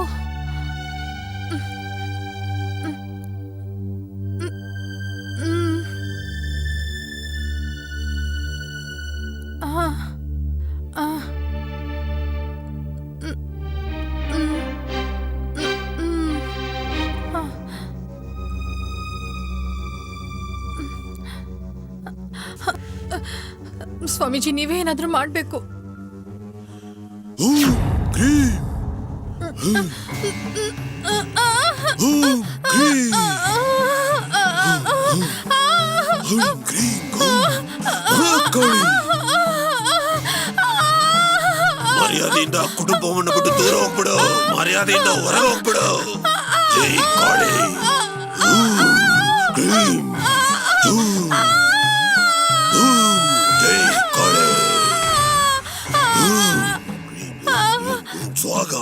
ಸ್ವಾಮೀಜಿ, ನೀವೇ ಏನಾದ್ರೂ ಮಾಡ್ಬೇಕು. ಮರ್ಯಾದೆಯಿಂದ ಕುಟುಂಬವನ್ನು ಬಿಟ್ಟು ದೂರ ಹೋಗ್ಬಿಡು. ಮರ್ಯಾದೆಯಿಂದ ಹೊರಗೆ ಹೋಗ್ಬಿಡು. ಜೈ ಕಾಳಿ. ಜೈ ಕಾಳಿ. ಸ್ವಾಗ.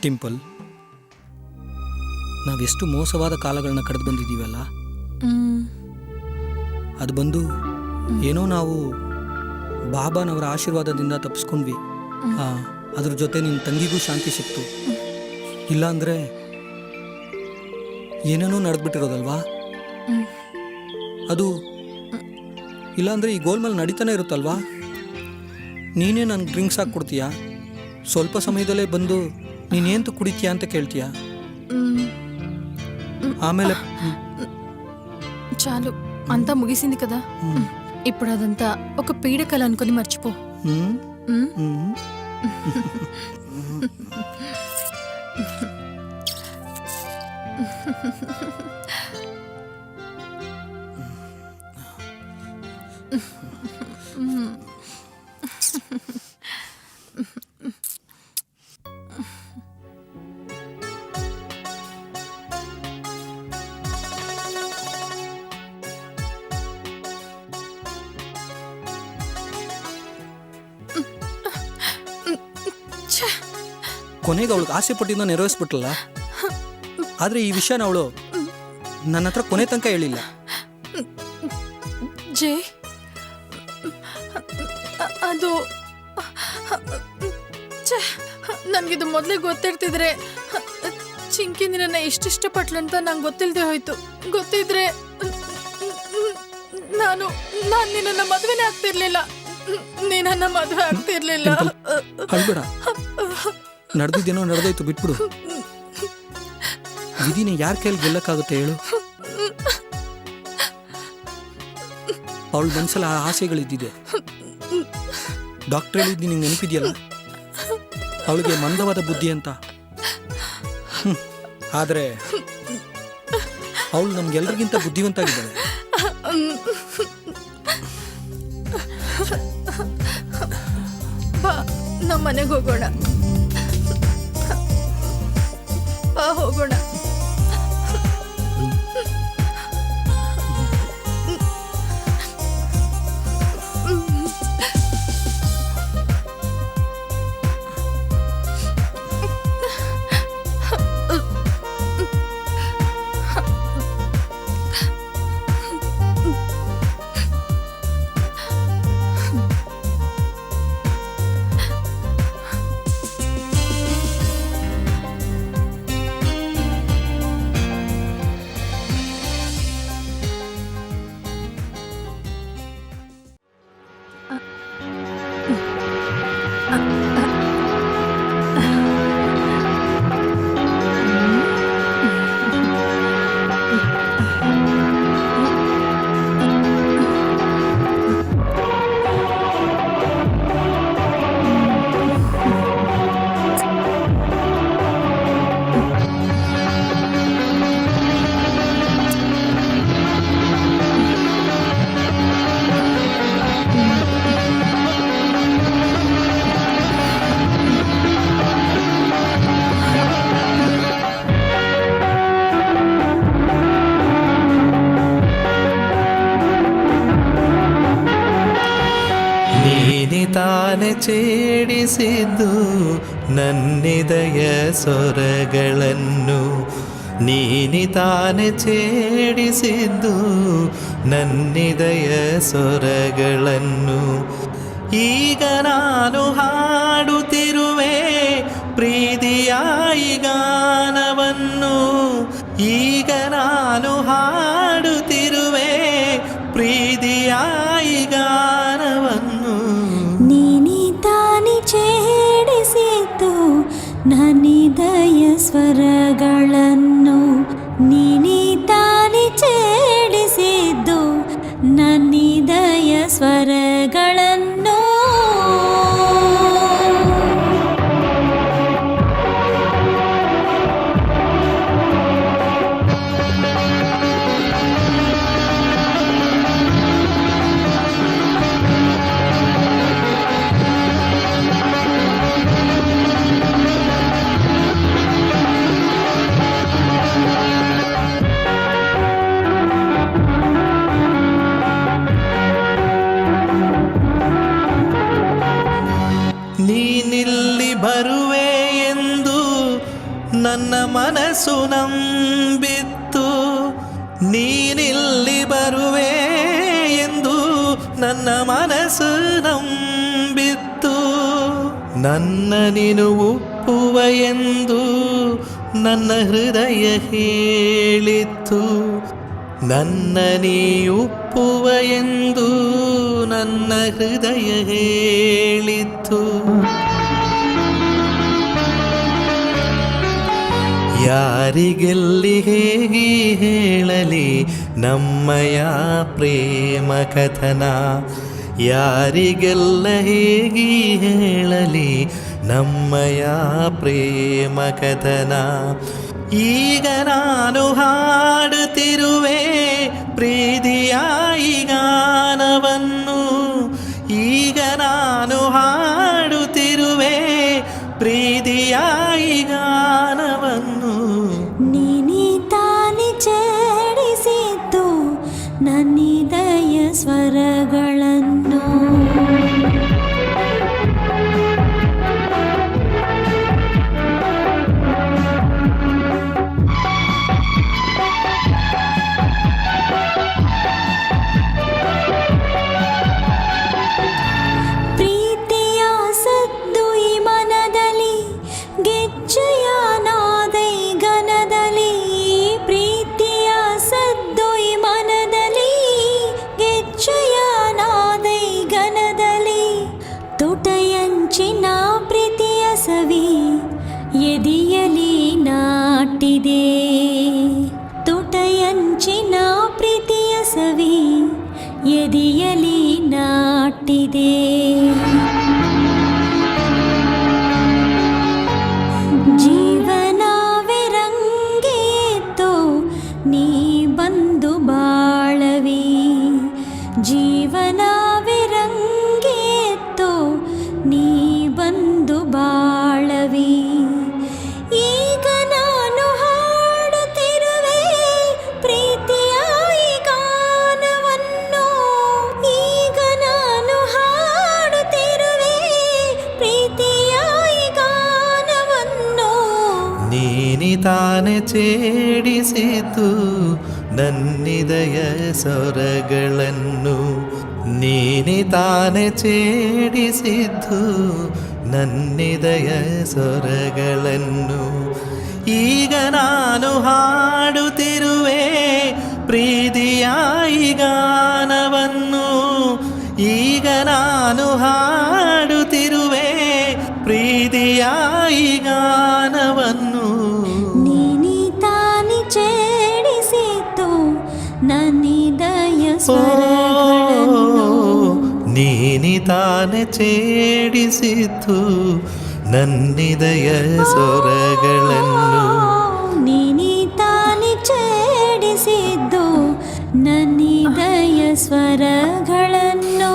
ಟಿಂಪಲ್, ನಾವೆಷ್ಟು ಮೋಸವಾದ ಕಾಲಗಳನ್ನ ಕಳೆದು ಬಂದಿದ್ದೀವಲ್ಲ. ಅದು ಬಂದು ಏನೋ ನಾವು ಬಾಬಾನವರ ಆಶೀರ್ವಾದದಿಂದ ತಪ್ಪಿಸ್ಕೊಂಡ್ವಿ. ಅದ್ರ ಜೊತೆ ನಿನ್ನ ತಂಗಿಗೂ ಶಾಂತಿ ಸಿಕ್ತು. ಇಲ್ಲಾಂದ್ರೆ ಏನೇನೋ ನಡೆದ್ಬಿಟ್ಟಿರೋದಲ್ವಾ ಅದು. ಇಲ್ಲಾಂದ್ರೆ ಈ ಗೋಲ್ಮಾಲ್ ನಡೀತಾನೆ ಇರುತ್ತಲ್ವಾ. ನೀನೇ ನನಗೆ ಡ್ರಿಂಕ್ಸ್ ಹಾಕಿ ಕೊಡ್ತೀಯಾ, ಸ್ವಲ್ಪ ಸಮಯದಲ್ಲೇ ಬಂದು ನೀನೇಂತ ಕುಡಿತೀಯಾ ಅಂತ ಕೇಳ್ತೀಯಾ. ఆమెల చాలు, అంతా ముగిసింది కదా. ఇప్పుడు అదంతా ఒక పీడకల అనుకుని మర్చిపో. ಕೊನೆಗೆ ಅವಳಿಗೆ ಆಸೆ ಪಟ್ಟಿಂದ ನೆರವೇರಿಸ್ಬಿಟ್ಲಲ್ಲ. ಆದ್ರೆ ಈ ವಿಷಯನ ಅವಳು ನನ್ನ ಹತ್ರ ಕೊನೆ ತನಕ ಹೇಳಿಲ್ಲ. ಜೈ, ಅದು ನನ್ಗಿದು ಮೊದಲೇ ಗೊತ್ತಿರ್ತಿದ್ರೆ ಚಿಂಕಿ ನಿನ್ನ ಇಷ್ಟಿಷ್ಟಪಟ್ಲು ಅಂತ ನಂಗೆ ಗೊತ್ತಿಲ್ಲದೆ ಹೋಯ್ತು. ಗೊತ್ತಿದ್ರೆ ನಾನು ನಿನ್ನ ಮದುವೆನೇ ಆಗ್ತಿರ್ಲಿಲ್ಲ. ನೀನನ್ನ ಮದುವೆ ಆಗ್ತಿರ್ಲಿಲ್ಲ. ಅಳ್ಬೇಡ, ನಡೆದಿದ್ದೇನೋ ನಡೆದೋಯ್ತು, ಬಿಟ್ಬಿಡು. ವಿಧಿನ ಯಾರ ಕೈಯಲ್ಲಿ ಗೆಲ್ಲಕ್ಕಾಗುತ್ತೆ ಹೇಳು. ಅವಳ ಮನ್ಸಲ್ಲ ಆ ಆಸೆಗಳಿದ್ದಿದೆ. ಡಾಕ್ಟರ್ ಹೇಳಿದ್ದು ನಿಂಗೆ ನೆನಪಿದೆಯಲ್ಲ, ಅವಳಿಗೆ ಮಂದವಾದ ಬುದ್ಧಿ ಅಂತ. ಆದ್ರೆ ಅವಳು ನಮ್ಗೆಲ್ಲರಿಗಿಂತ ಬುದ್ಧಿವಂತಾಗಿದ್ದಾಳೆ. ಬಾ, ನಮ್ಮ ಮನೆಗೆ ಹೋಗೋಣ. ಬಾ, ಹೋಗೋಣ. ತಾನೆ ಛೇಡಿಸಿದ್ದು ನನ್ನಿದಯ ಸ್ವರಗಳನ್ನು ನೀನಿ ತಾನೆ ಛೇಡಿಸಿದ್ದು ನನ್ನಿದಯ ಸ್ವರಗಳನ್ನು ಈಗ ನಾನು ಹಾಡುತ್ತಿರುವೆ ಪ್ರೀತಿಯಾಯಿ ಗಾನವನ್ನು ಈಗ ನಾನು ಹಾಡುತ್ತಿರುವೆ ಪ್ರೀತಿಯಾಯಿ ಗಾನವನ್ನು ನೀನಿ ತಾನಿ ಛೇಡಿಸಿದ್ದು ನನ್ನಿದಯ ಸ್ವರಗಳನ್ನು ನೀನಿ ತಾನಿ ಛೇಡಿಸಿದ್ದು ನನ್ನಿದಯ ಸ್ವರಗಳನ್ನು ನೀನಿಲ್ಲಿ ಬರುವೆ ಎಂದು ನನ್ನ ಮನಸ್ಸು ನಂಬಿತ್ತು ನೀನಿಲ್ಲಿ ಬರುವೆ ಎಂದು ನನ್ನ ಮನಸ್ಸು ನಂಬಿತ್ತು ನನ್ನ ನೀನು ಒಪ್ಪುವ ಎಂದು ನನ್ನ ಹೃದಯ ಹೇಳಿತ್ತು ನನ್ನ ನೀ ಒಪ್ಪುವ ಎಂದು ನನ್ನ ಹೃದಯ ಹೇಳಿತ್ತು ಯಾರಿಗೆಲ್ಲಿ ಹೇಗೆ ಹೇಳಲಿ ನಮ್ಮಯ ಪ್ರೇಮ ಕಥನ ಯಾರಿಗೆಲ್ಲ ಹೇಗೆ ಹೇಳಲಿ ನಮ್ಮಯ ಪ್ರೇಮ ಕಥನ ಈಗ ನಾನು ಹಾಡುತ್ತಿರುವೆ ಪ್ರೀತಿಯಾಯಿ ಗಾನವನ್ನು ಈಗ ನಾನು ಹಾಡುತ್ತಿರುವೆ ಪ್ರೀತಿಯಾಯಿ ಗಾನವನ್ನು ನೀನಿ ತಾನಿ ಛೇಡಿಸಿದ್ದು ನನ್ನಿದಯ ಸ್ವರಗಳನ್ನು ಪ್ರೀತಿಯ ಸದ್ದು ಈ ಮನದಲ್ಲಿ ಗೆಜ್ಜೆಯ ನಾದೈ ಗನದಲ್ಲಿ ಪ್ರೀತಿಯ ಸದ್ದು ಈ ಮನದಲ್ಲಿ ಗೆಜ್ಜೆಯ ನಾದೈ ಗನದಲ್ಲಿ ತುಟಯಂಚಿನ ಪ್ರೀತಿಯ ಸವಿ ಎದೆಯಲಿ ನಾಟಿದೆ ತುಟಯಂಚಿನ ಪ್ರೀತಿಯ ಸವಿ ಎದೆಯಲಿ ನಾಟಿದೆ ಜೀವನವೇ ರಂಗೇತೋ ನೀ ಬಂದು ಬಾಳವಿ ಜೀವನವೇ ರಂಗೇತೋ ನೀ ಬಂದು ಬಾಳವಿ ಈಗ ನಾನು ಹಾಡುತ್ತಿರುವೆ ಪ್ರೀತಿಯಾಯಿ ಗಾನವನ್ನು ಈಗ ನಾನು ಹಾಡುತ್ತಿರುವೆ ಪ್ರೀತಿಯಾಯಿ ಗಾನವನ್ನು ನೀನಿ ತಾನೆ ಛೇಡಿಸಿತು ನನ್ನಿದಯ ಸ್ವರಗಳನ್ನು ನೀನಿ ತಾನೆ ಛೇಡಿಸಿದ್ದು ನನ್ನಿದಯ ಸ್ವರಗಳನ್ನು ಈಗ ನಾನು ಹಾಡುತ್ತಿರುವೆ ಪ್ರೀತಿಯಾಯಿ ಗಾನವನ್ನು ಈಗ ನಾನು ಹಾಡುತ್ತಿರುವೆ ಪ್ರೀತಿಯಾಯಿ ಗಾನವನ್ನು ನೀನಿ ತಾನಿ ಛೇಡಿಸಿತು ನನ್ನಿದಯ ಸ್ವರಗಳನ್ನು ನೀನಿ ತಾನೆ ಛೇಡಿಸಿತು ನನ್ನಿದಯ ಸ್ವರಗಳನ್ನು ನೀನಿ ತಾನಿ ಛೇಡಿಸಿದ್ದು ನನ್ನಿದಯ ಸ್ವರಗಳನ್ನು